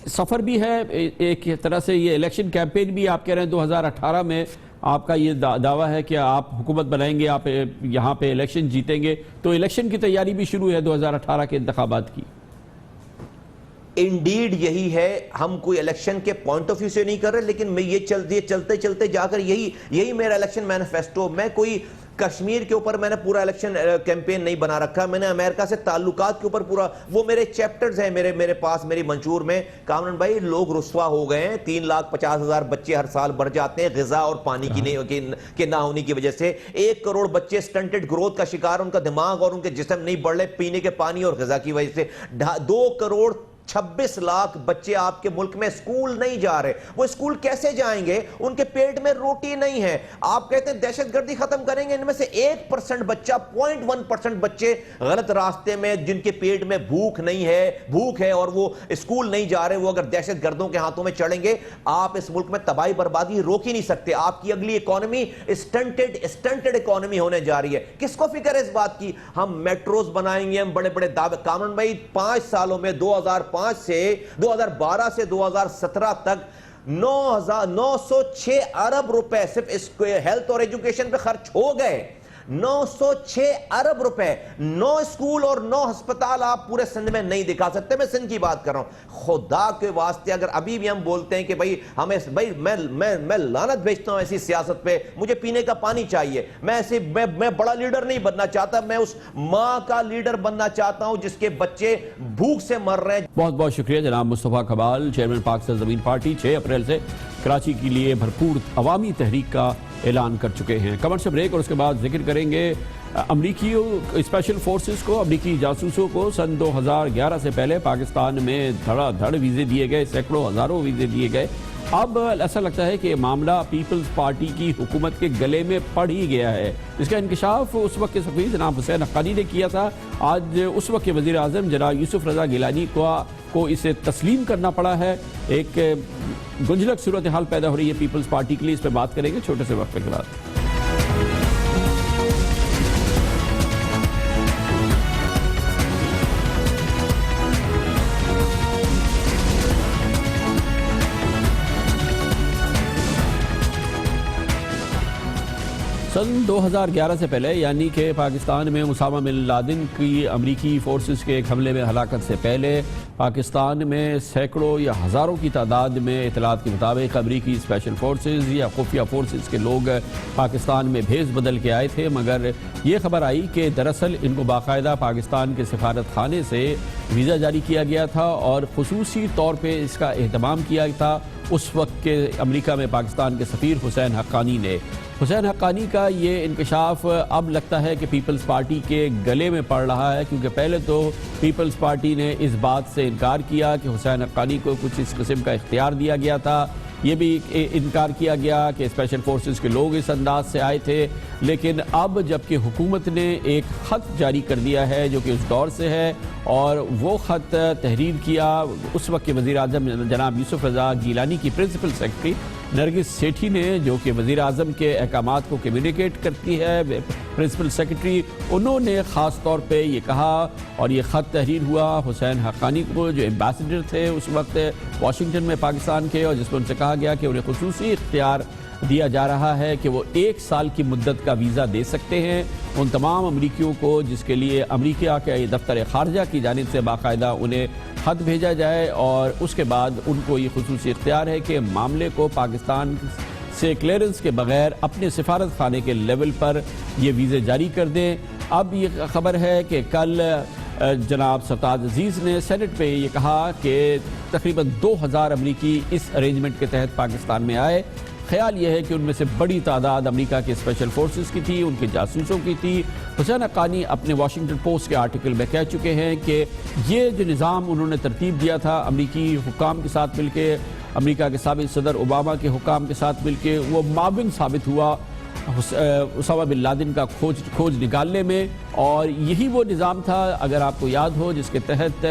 सफ़र भी है एक तरह से, ये इलेक्शन कैंपेन भी आप कह रहे हैं 2018 में आपका ये दावा है कि आप हुकूमत बनाएंगे, आप यहाँ पे इलेक्शन जीतेंगे, तो इलेक्शन की तैयारी भी शुरू है 2018 के इंतखाबात की। इंडीड यही है, हम कोई इलेक्शन के पॉइंट ऑफ व्यू से नहीं कर रहे, लेकिन मैं ये चलते चलते जाकर यही मेरा इलेक्शन मैनिफेस्टो। मैं कोई कश्मीर के ऊपर मैंने पूरा इलेक्शन कैंपेन नहीं बना रखा, मैंने अमेरिका से ताल्लुकात के ऊपर पूरा, वो मेरे चैप्टर्स हैं मेरे पास, मेरी मंशूर में। कामरान भाई लोग रुस्वा हो गए हैं, 3,50,000 बच्चे हर साल बढ़ जाते हैं ग़िज़ा और पानी की ना होने की वजह से। 1 करोड़ बच्चे स्टंटेड ग्रोथ का शिकार, उनका दिमाग और उनके जिस्म नहीं बढ़ रहे पीने के पानी और ग़िज़ा की वजह से। 2 करोड़ 26 लाख बच्चे आपके मुल्क में स्कूल नहीं जा रहे। वो स्कूल कैसे जाएंगे, उनके पेट में रोटी नहीं है। आप कहते हैं दहशतगर्दी खत्म करेंगे, इनमें से 1% बच्चा, 0.1% बच्चे गलत रास्ते में, जिनके पेट में भूख है और वो स्कूल नहीं जा रहे, वो अगर दहशतगर्दों के हाथों में चढ़ेंगे, आप इस मुल्क में तबाही बर्बादी रोक ही नहीं सकते। आपकी अगली इकोनॉमी स्टंटेड इकोनॉमी होने जा रही है। किसको फिक्र है इस बात की? हम मेट्रोज बनाएंगे, हम बड़े बड़े दावे। कामरान भाई 5 सालों में 2005 से 2012 से 2017 तक 906 अरब रुपए सिर्फ इस हेल्थ और एजुकेशन पे खर्च हो गए। 906 अरब रुपए, 9 स्कूल और 9 अस्पताल आप पूरे सिंध में नहीं दिखा सकते। मैं सिंध की बात कर रहा हूं। खुदा के वास्ते अगर अभी भी हम बोलते हैं कि भाई मैं लानत भेजता हूं ऐसी सियासत पे, मुझे पीने का पानी चाहिए, मैं बड़ा लीडर नहीं बनना चाहता, मैं उस मां का लीडर बनना चाहता हूं जिसके बच्चे भूख से मर रहे हैं। बहुत बहुत शुक्रिया जनाब मुस्तफ़ा कमाल, चेयरमैन पाक सरज़मीन पार्टी। 6 अप्रैल से कराची के लिए भरपूर अवामी तहरीक का ऐलान कर चुके हैं। कमर्शियल ब्रेक और उसके बाद जिक्र करेंगे अमरीकी स्पेशल फोर्सेस को, अमरीकी जासूसों को सन 2011 से पहले पाकिस्तान में धड़ाधड़ वीज़े दिए गए, सैकड़ों हज़ारों वीज़े दिए गए। अब ऐसा लगता है कि मामला पीपल्स पार्टी की हुकूमत के गले में पड़ ही गया है। इसका इंकशाफ उस वक्त के सफ़ीर जनाब हुसैन हक्कानी ने किया था। आज उस वक्त के वज़ीर आज़म जनाब यूसुफ रज़ा गिलानी को इसे तस्लीम करना पड़ा है। एक गुंजलक सूरत हाल पैदा हो रही है पीपल्स पार्टी के लिए, इस पर बात करेंगे छोटे से वक्त के बाद। सन 2011 से पहले, यानी कि पाकिस्तान में उसामा बिन लादेन की अमरीकी फोर्सेस के एक हमले में हलाकत से पहले, पाकिस्तान में सैकड़ों या हज़ारों की तादाद में इतलात के मुताबिक अमरीकी स्पेशल फोर्सेस या खुफिया फोर्सेस के लोग पाकिस्तान में भेस बदल के आए थे। मगर ये खबर आई कि दरअसल इनको बाकायदा पाकिस्तान के सिफारत खाने से वीज़ा जारी किया गया था और खुसूसी तौर पे इसका एहतमाम किया था उस वक्त के अमेरिका में पाकिस्तान के सफ़ीर हुसैन हक्कानी ने। हुसैन हक्कानी का ये इंकशाफ अब लगता है कि पीपल्स पार्टी के गले में पड़ रहा है, क्योंकि पहले तो पीपल्स पार्टी ने इस बात से इनकार किया कि हुसैन हक्कानी को कुछ इस किस्म का इख्तियार दिया गया था। ये भी इनकार किया गया कि स्पेशल फोर्सेस के लोग इस अंदाज से आए थे। लेकिन अब जबकि हुकूमत ने एक ख़त जारी कर दिया है जो कि उस दौर से है, और वो ख़त तहरीर किया उस वक्त के वज़ीर आज़म जनाब यूसुफ रज़ा गिलानी की प्रिंसिपल सेक्रेटरी नरगिस सेठी ने, जो कि वज़ीर आज़म के अहकामात को कम्युनिकेट करती है प्रिंसिपल सेक्रेटरी। उन्होंने ख़ास तौर पे ये कहा, और ये ख़त तहरीर हुआ हुसैन हक्कानी को जो एम्बेसडर थे उस वक्त वाशिंगटन में पाकिस्तान के, और जिसमें उनसे कहा गया कि उन्हें खुसूसी इख्तियार दिया जा रहा है कि वो 1 साल की मुद्दत का वीज़ा दे सकते हैं उन तमाम अमरीकियों को जिसके लिए अमरीका के दफ्तर ख़ारजा की जानिब से बाकायदा उन्हें ख़त भेजा जाए, और उसके बाद उनको ये खुसूसी इख्तियार है कि मामले को पाकिस्तान से क्लियरेंस के बगैर अपने सिफारत खाने के लेवल पर ये वीज़े जारी कर दें। अब ये खबर है कि कल जनाब सरताज अजीज़ ने सेनेट पे ये कहा कि तकरीबन 2000 अमरीकी इस अरेंजमेंट के तहत पाकिस्तान में आए। ख्याल यह है कि उनमें से बड़ी तादाद अमेरिका के स्पेशल फोर्सेस की थी, उनके जासूसों की थी। हुसैन हक्कानी अपने वाशिंगटन पोस्ट के आर्टिकल में कह चुके हैं कि ये जो निज़ाम उन्होंने तरतीब दिया था अमरीकी हुकाम के साथ मिलके, अमेरिका के साबिक़ सदर ओबामा के हुकाम के साथ मिलके, वो माविन साबित हुआ उसामा बिन लादेन का खोज निकालने में। और यही वो निज़ाम था, अगर आपको याद हो, जिसके तहत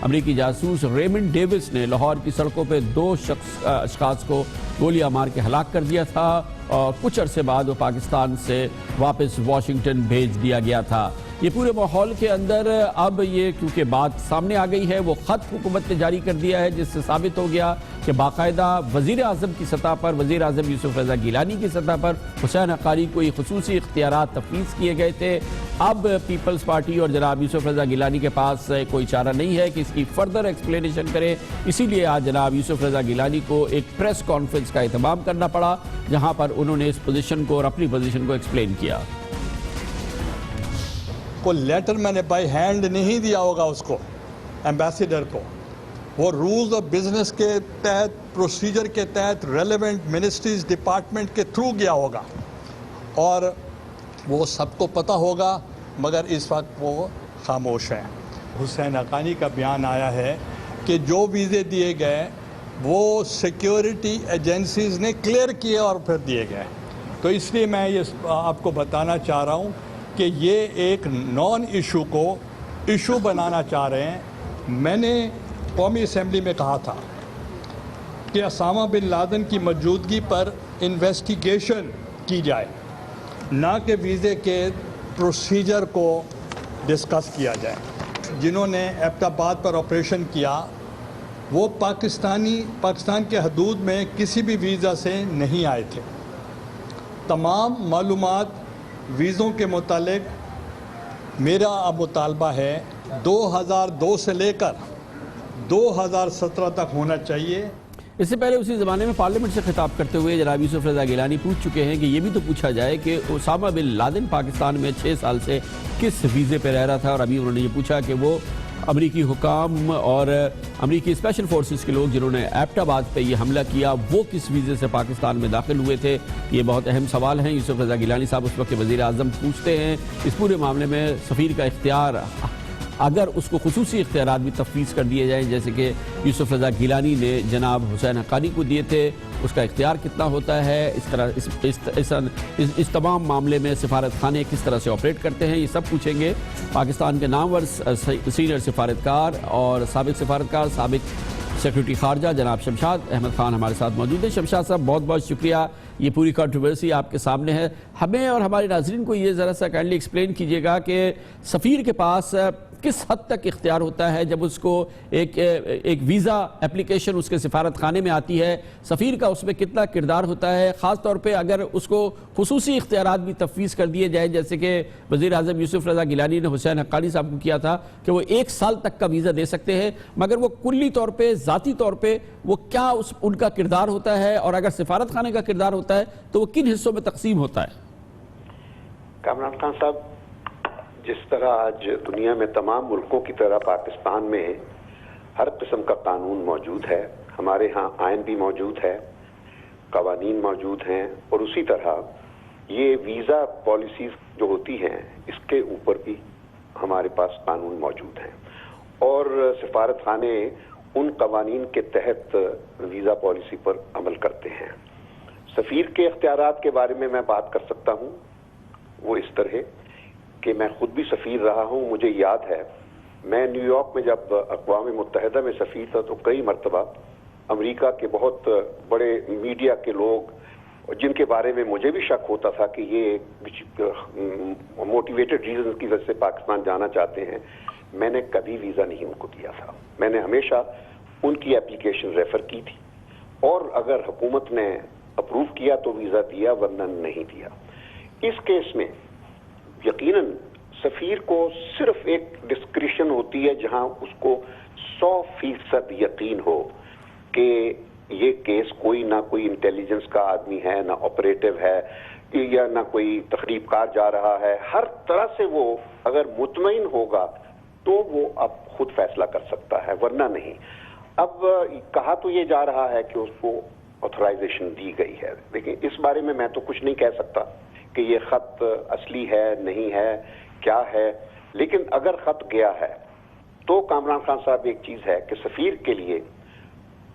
अमरीकी जासूस रेमंड डेविस ने लाहौर की सड़कों पे 2 अशखास को गोलियां मार के हलाक कर दिया था, और कुछ अरसे बाद वो पाकिस्तान से वापस वाशिंगटन भेज दिया गया था। ये पूरे माहौल के अंदर अब ये क्योंकि बात सामने आ गई है, वो ख़त हुकूमत ने जारी कर दिया है जिससे साबित हो गया कि बाकायदा वज़ीर आज़म की सतह पर, वज़ीर आज़म यूसुफ रज़ा गिलानी की सतह पर हुसैन हक्कानी को ये खुसूसी इख्तियारात तफ़वीज़ किए गए थे। अब पीपल्स पार्टी और जनाब यूसुफ रज़ा गिलानी के पास कोई चारा नहीं है कि इसकी फर्दर एक्सप्लेनेशन करे, इसीलिए आज जनाब यूसुफ रज़ा गिलानी को एक प्रेस कॉन्फ्रेंस का एहतमाम करना पड़ा, जहाँ पर उन्होंने इस पोजीशन को और अपनी पोजीशन को एक्सप्लेन किया। को लेटर मैंने बाय हैंड नहीं दिया होगा उसको, एम्बेसडर को, वो रूल्स ऑफ बिजनेस के तहत, प्रोसीजर के तहत रेलेवेंट मिनिस्ट्रीज डिपार्टमेंट के थ्रू गया होगा, और वो सबको पता होगा, मगर इस वक्त वो खामोश हैं। हुसैन हक्कानी का बयान आया है कि जो वीज़े दिए गए वो सिक्योरिटी एजेंसीज ने क्लियर किए और फिर दिए गए। तो इसलिए मैं ये आपको बताना चाह रहा हूँ कि ये एक नॉन इशू को इशू बनाना चाह रहे हैं। मैंने कौमी असम्बली में कहा था कि उसामा बिन लादेन की मौजूदगी पर इन्वेस्टिगेशन की जाए, ना कि वीज़े के प्रोसीजर को डिस्कस किया जाए। जिन्होंने एबटाबाद पर ऑपरेशन किया वो पाकिस्तान के हदूद में किसी भी वीज़ा से नहीं आए थे। तमाम मालूमात वीज़ों के मुतालिक मेरा अब मुतालबा है 2002 से लेकर 2017 तक होना चाहिए। इससे पहले उसी ज़माने में पार्लियामेंट से खिताब करते हुए जनाब यूसुफ रज़ा गिलानी पूछ चुके हैं कि ये भी तो पूछा जाए कि उसामा बिन लादेन पाकिस्तान में 6 साल से किस वीज़े पे रह रहा था, और अभी उन्होंने ये पूछा कि वो अमरीकी हुकाम और अमरीकी स्पेशल फोर्सेस के लोग जिन्होंने एबटाबाद पे ये हमला किया वो किस वीज़े से पाकिस्तान में दाखिल हुए थे। ये बहुत अहम सवाल हैं। यूसुफ रज़ा गिलानी साहब उस वक्त के वज़ीर आज़म पूछते हैं। इस पूरे मामले में सफ़ीर का इख्तियार, अगर उसको खुसूसी इख्तियारात भी तफवीज़ कर दिए जाएँ, जैसे कि यूसुफ रज़ा गिलानी ने जनाब हुसैन हक्कानी को दिए थे, उसका इख्तियार कितना होता है, इस तरह इस तमाम मामले में सिफारत खाने किस तरह से ऑपरेट करते हैं, ये सब पूछेंगे। पाकिस्तान के नामवर सीनियर सिफारतकार और साबिक़ सिफारतकार, साबिक़ सेक्रेटरी खारजा जनाब शमशाद अहमद ख़ान हमारे साथ मौजूद हैं। शमशाद साहब, बहुत बहुत शुक्रिया। ये पूरी कंट्रोवर्सी आपके सामने है। हमें और हमारे नाज़रीन को ये ज़रा सा काइंडली एक्सप्लेन कीजिएगा कि सफ़ीर के पास किस हद तक इख्तियार होता है जब उसको एक वीज़ा एप्लीकेशन उसके सिफारत खाने में आती है, सफ़ीर का उसमें कितना किरदार होता है, ख़ास तौर पे अगर उसको खुसूसी इख्तियारात भी तफवीज़ कर दिए जाए, जैसे कि वज़ीर आज़म यूसुफ रज़ा गिलानी ने हुसैन हक्कानी साहब को किया था कि वो 1 साल तक का वीज़ा दे सकते हैं, मगर वो कुल्ली तौर पर, ज़ाती तौर पर वो क्या उनका किरदार होता है, और अगर सिफारत खाने का किरदार होता है तो वो किन हिस्सों में तकसीम होता है? कामरान खान साहब, जिस तरह आज दुनिया में तमाम मुल्कों की तरह पाकिस्तान में हर किस्म का कानून मौजूद है, हमारे यहाँ आइन भी मौजूद है, कवानीन मौजूद हैं, और उसी तरह ये वीज़ा पॉलिसीज जो होती हैं इसके ऊपर भी हमारे पास कानून मौजूद हैं, और सिफारत खाने उन कवानीन के तहत वीज़ा पॉलिसी पर अमल करते हैं। सफ़ीर के इख्तियारात के बारे में मैं बात कर सकता हूँ। वो इस तरह कि मैं खुद भी सफ़ीर रहा हूँ। मुझे याद है मैं न्यूयॉर्क में जब अक़वाम मुत्तहिदा में सफ़ीर था तो कई मरतबा अमेरिका के बहुत बड़े मीडिया के लोग, जिनके बारे में मुझे भी शक होता था कि ये मोटिवेटेड रीजन की वजह से पाकिस्तान जाना चाहते हैं, मैंने कभी वीज़ा नहीं उनको दिया था। मैंने हमेशा उनकी एप्लीकेशन रेफ़र की थी, और अगर हुकूमत ने अप्रूव किया तो वीज़ा दिया, वरना नहीं दिया। इस केस में यकीनन सफ़ीर को सिर्फ एक डिस्क्रिशन होती है जहां उसको 100% यकीन हो कि ये केस कोई ना कोई इंटेलिजेंस का आदमी है, ना ऑपरेटिव है, या ना कोई तखरीबकार जा रहा है। हर तरह से वो अगर मुतमईन होगा तो वो अब खुद फैसला कर सकता है, वरना नहीं। अब कहा तो ये जा रहा है कि उसको ऑथराइजेशन दी गई है, लेकिन इस बारे में मैं तो कुछ नहीं कह सकता कि ये खत असली है नहीं है क्या है। लेकिन अगर खत गया है तो कामरान खान साहब एक चीज है कि सफीर के लिए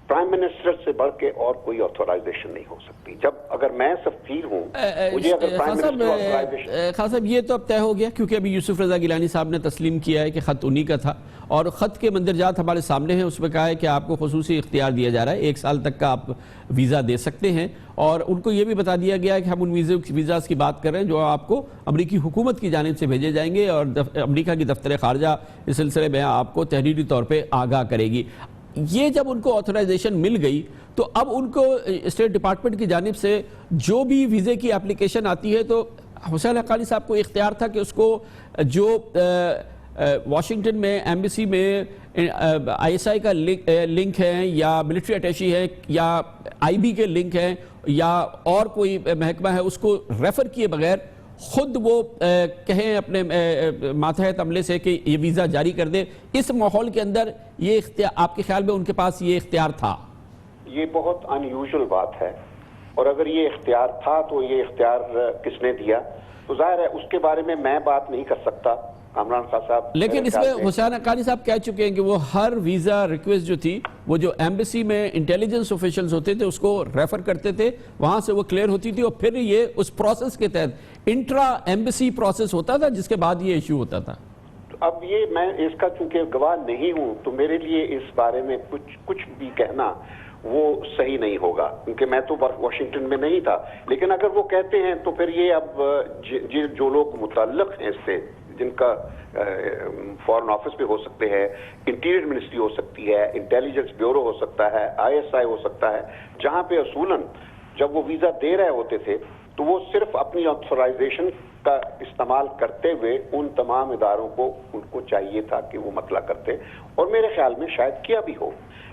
प्राइम मिनिस्टर से बढ़ के और कोई ऑथराइजेशन नहीं हो सकती। जब अगर मैं सफीर हूँ, मुझे अगर प्राइम मिनिस्टर ऑथराइजेशन। खान साहब ये तो अब तय हो गया, क्योंकि अभी यूसुफ रजा गिलानी साहब ने तस्लीम किया है कि खत उन्हीं का था, और ख़त के मंदरजात हमारे सामने हैं। उसमें कहा है कि आपको खुसूसी इख्तियार दिया जा रहा है, 1 साल तक का आप वीज़ा दे सकते हैं, और उनको ये भी बता दिया गया है कि हम उन वीज़ाज़ की बात कर रहे हैं जो आपको अमरीकी हुकूमत की जानिब से भेजे जाएंगे, और अमरीका की दफ्तर ख़ारजा इस सिलसिले में आपको तहरीरी तौर पर आगाह करेगी। ये जब उनको ऑथराइजेशन मिल गई तो अब उनको स्टेट डिपार्टमेंट की जानिब से जो भी वीज़े की एप्लीकेशन आती है, तो हुसैन हक्कानी साहब को इख्तियार था कि उसको जो वाशिंगटन में एम्बेसी में ISI का लिंक है, या मिलिट्री अटैची है, या IB के लिंक हैं, या और कोई महकमा है, उसको रेफ़र किए बगैर खुद वो कहें अपने मातहत अमले से कि ये वीज़ा जारी कर दे। इस माहौल के अंदर ये इख्तियार, आपके ख्याल में उनके पास ये इख्तियार था? ये बहुत अनयूजुअल बात है, और अगर ये इख्तियार था तो ये इख्तियार किसने दिया, तो जाहिर है उसके बारे में मैं बात नहीं कर सकता, कामरान खान साहब। लेकिन इसमें हुसैन हक्कानी साहब कह चुके हैं कि वो हर वीज़ा रिक्वेस्ट जो थी, वो जो एम्बेसी में इंटेलिजेंस ऑफिशियल्स होते थे उसको रेफर करते थे, वहां से वो क्लियर होती थी, और फिर ये उस प्रोसेस के तहत इंट्रा एम्बेसी प्रोसेस होता था, जिसके बाद ये इशू होता था। अब ये मैं इसका चूंकि गवाह नहीं हूं, तो मेरे लिए इस बारे में कुछ भी कहना वो सही नहीं होगा, क्योंकि मैं तो वाशिंगटन में नहीं था। लेकिन अगर वो कहते हैं तो फिर ये अब जो लोग मुतल्लिक़ हैं इससे, जिनका फॉरेन ऑफिस पे हो सकते हैं, इंटीरियर मिनिस्ट्री हो सकती है, इंटेलिजेंस ब्यूरो हो सकता है, ISI हो सकता है, जहां पे असूलन जब वो वीज़ा दे रहे होते थे तो वो सिर्फ अपनी ऑथराइजेशन का इस्तेमाल करते हुए उन तमाम इदारों को उनको चाहिए था कि वो मतला करते, और मेरे ख्याल में शायद किया भी हो।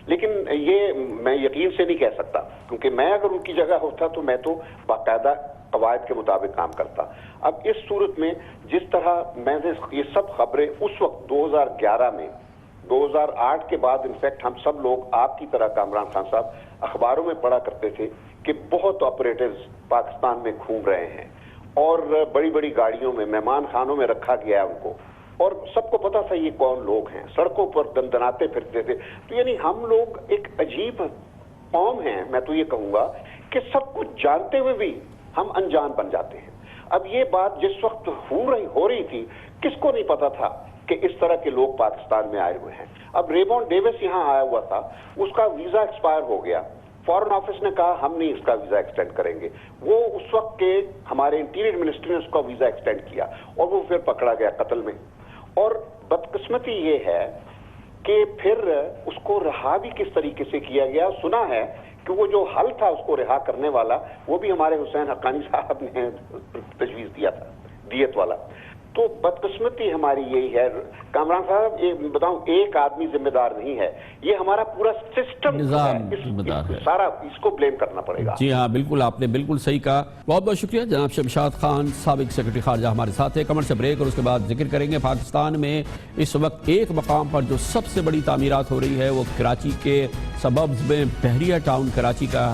लेकिन ये मैं यकीन से नहीं कह सकता, क्योंकि मैं अगर उनकी जगह होता तो मैं तो बाकायदा कवायद के मुताबिक काम करता। अब इस सूरत में जिस तरह मैंने ये सब खबरें उस वक्त 2011 में, 2008 के बाद इनफैक्ट हम सब लोग आपकी तरह कामरान खान साहब अखबारों में पढ़ा करते थे कि बहुत ऑपरेटिव्स पाकिस्तान में घूम रहे हैं, और बड़ी बड़ी गाड़ियों में मेहमान खानों में रखा गया है उनको, और सबको पता था ये कौन लोग हैं, सड़कों पर दंदनाते फिरते थे। तो यानी हम लोग एक अजीब कौम हैं, मैं तो ये कहूँगा कि सब कुछ जानते हुए भी हम अनजान बन जाते हैं। अब ये बात जिस वक्त हो रही थी, किसको नहीं पता था कि इस तरह के लोग पाकिस्तान में आए हुए हैं। अब रेमोन डेविस यहाँ आया हुआ था, उसका वीजा एक्सपायर हो गया, फॉरेन ऑफिस ने कहा हम नहीं इसका वीजा एक्सटेंड करेंगे। वो उस वक्त के हमारे इंटीरियर मिनिस्टर ने उसका वीजा एक्सटेंड किया, और वो फिर पकड़ा गया कत्ल में। और बदकिस्मती ये है कि फिर उसको रहा भी किस तरीके से किया गया। सुना है कि वो जो हल था उसको रिहा करने वाला, वो भी हमारे हुसैन हक्कानी साहब ने तजवीज़ दिया था, दियत वाला। तो बदकिस्मती हमारी यही है कामरान साहब, ये बताऊं, एक आदमी जिम्मेदार नहीं है, ये हमारा पूरा सिस्टम जिम्मेदार है, सारा इसको ब्लेम करना पड़ेगा। जी हाँ, बिल्कुल, आपने बिल्कुल सही कहा। बहुत बहुत शुक्रिया जनाब शमशाद खान, साबिक सेक्रेटरी खारजा हमारे साथ है। कमर से ब्रेक और उसके बाद जिक्र करेंगे पाकिस्तान में इस वक्त एक मकाम पर जो सबसे बड़ी तामीरात हो रही है वो कराची के सबब्स में बहरिया टाउन कराची का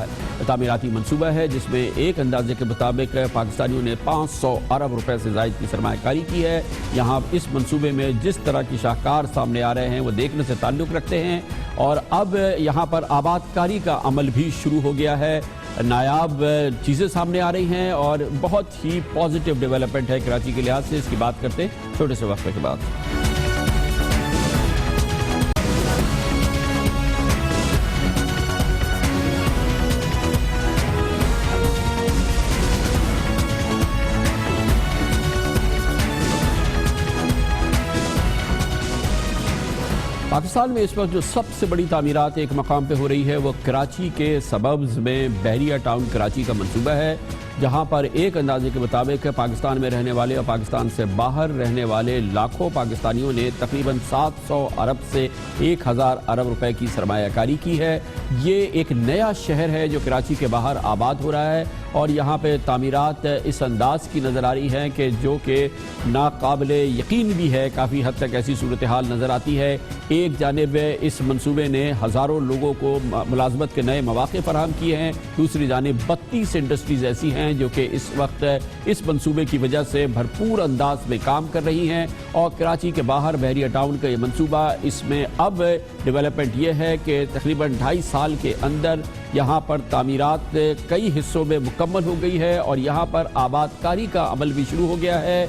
तामीराती मनसूबा है, जिसमें एक अंदाजे के मुताबिक पाकिस्तानियों ने 500 अरब रुपए से ज़ायद की सरमायाकारी की है। यहाँ इस मंसूबे में जिस तरह की शाहकार सामने आ रहे हैं वो देखने से ताल्लुक़ रखते हैं और अब यहाँ पर आबादकारी का अमल भी शुरू हो गया है। नायाब चीज़ें सामने आ रही हैं और बहुत ही पॉजिटिव डेवलपमेंट है कराची के लिहाज से। इसकी बात करते हैं छोटे से वक्फे के बाद। पाकिस्तान में इस वक्त जो सबसे बड़ी तामीरात एक मकाम पे हो रही है वो कराची के सबब्स में बहरिया टाउन कराची का मंसूबा है, जहां पर एक अंदाजे के मुताबिक पाकिस्तान में रहने वाले और पाकिस्तान से बाहर रहने वाले लाखों पाकिस्तानियों ने तकरीबन 700 अरब से 1000 अरब रुपए की सरमायाकारी की है। ये एक नया शहर है जो कराची के बाहर आबाद हो रहा है और यहाँ पे तामीरात इस अंदाज की नज़र आ रही हैं कि जो कि नाकाबिले यकीन भी है। काफ़ी हद तक ऐसी सूरत हाल नज़र आती है। एक जानिब इस मंसूबे ने हज़ारों लोगों को मुलाजमत के नए मौक़े फराहम किए हैं, दूसरी जानिब 32 इंडस्ट्रीज़ ऐसी हैं जो कि इस वक्त इस मंसूबे की वजह से भरपूर अंदाज में काम कर रही हैं। और कराची के बाहर बहरिया टाउन का ये मंसूबा, इसमें अब डेवलपमेंट ये है कि तकरीबन 2.5 साल के अंदर यहाँ पर तामीरात कई हिस्सों में मुकम्मल हो गई है और यहाँ पर आबादकारी का अमल भी शुरू हो गया है।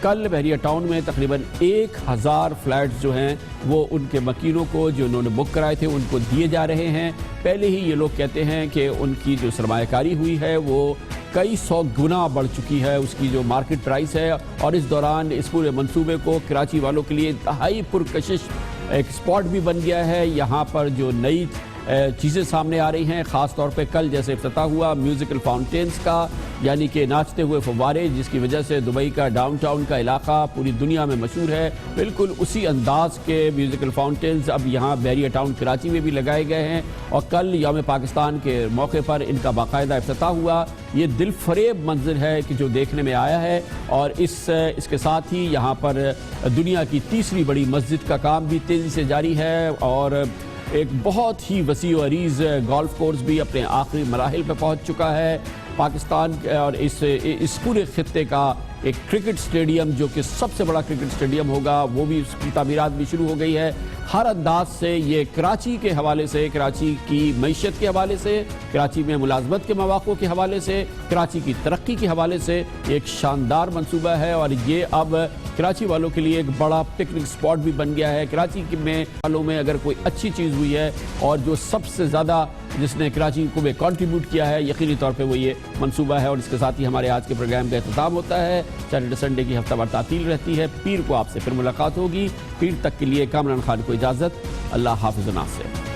कल बहरिया टाउन में तकरीबन 1000 फ्लैट्स जो हैं वो उनके मकीनों को जो उन्होंने बुक कराए थे उनको दिए जा रहे हैं। पहले ही ये लोग कहते हैं कि उनकी जो सरमायाकारी हुई है वो कई 100 गुना बढ़ चुकी है उसकी जो मार्केट प्राइस है। और इस दौरान इस पूरे मंसूबे को कराची वालों के लिए इंतहाई पुरकशिश एक स्पॉट भी बन गया है। यहाँ पर जो नई चीज़ें सामने आ रही हैं, ख़ास तौर पे कल जैसे इफ्तिताह हुआ म्यूज़िकल फाउंटेन्स का, यानी कि नाचते हुए फव्वारे, जिसकी वजह से दुबई का डाउनटाउन का इलाका पूरी दुनिया में मशहूर है। बिल्कुल उसी अंदाज के म्यूज़िकल फाउंटेन्स अब यहाँ बहरिया टाउन कराची में भी लगाए गए हैं और कल यौम पाकिस्तान के मौके पर इनका बाकायदा इफ्तिताह हुआ। ये दिल फरेब मंजर है कि जो देखने में आया है। और इसके साथ ही यहाँ पर दुनिया की तीसरी बड़ी मस्जिद का काम भी तेज़ी से जारी है और एक बहुत ही वसी और अरीज़ गोल्फ कोर्स भी अपने आखिरी मराहिल पर पहुँच चुका है। पाकिस्तान और इस पूरे खित्ते का एक क्रिकेट स्टेडियम जो कि सबसे बड़ा क्रिकेट स्टेडियम होगा वो भी उसकी तामीरात भी शुरू हो गई है। हर अंदाज से ये कराची के हवाले से, कराची की मईशत के हवाले से, कराची में मुलाजमत के मौक़ों के हवाले से, कराची की तरक्की के हवाले से एक शानदार मंसूबा है और ये अब कराची वालों के लिए एक बड़ा पिकनिक स्पॉट भी बन गया है। कराची में वालों में अगर कोई अच्छी चीज़ हुई है और जो सबसे ज़्यादा जिसने कराची को में कंट्रीब्यूट किया है यकीनी तौर पे वो ये मंसूबा है। और इसके साथ ही हमारे आज के प्रोग्राम का इख्तिताम होता है। सैटरडे संडे की हफ्तावार तातील रहती है। पीर को आपसे फिर मुलाकात होगी। पीर तक के लिए कामरान खान को इजाज़त। अल्लाह हाफ़िज़ नासिर।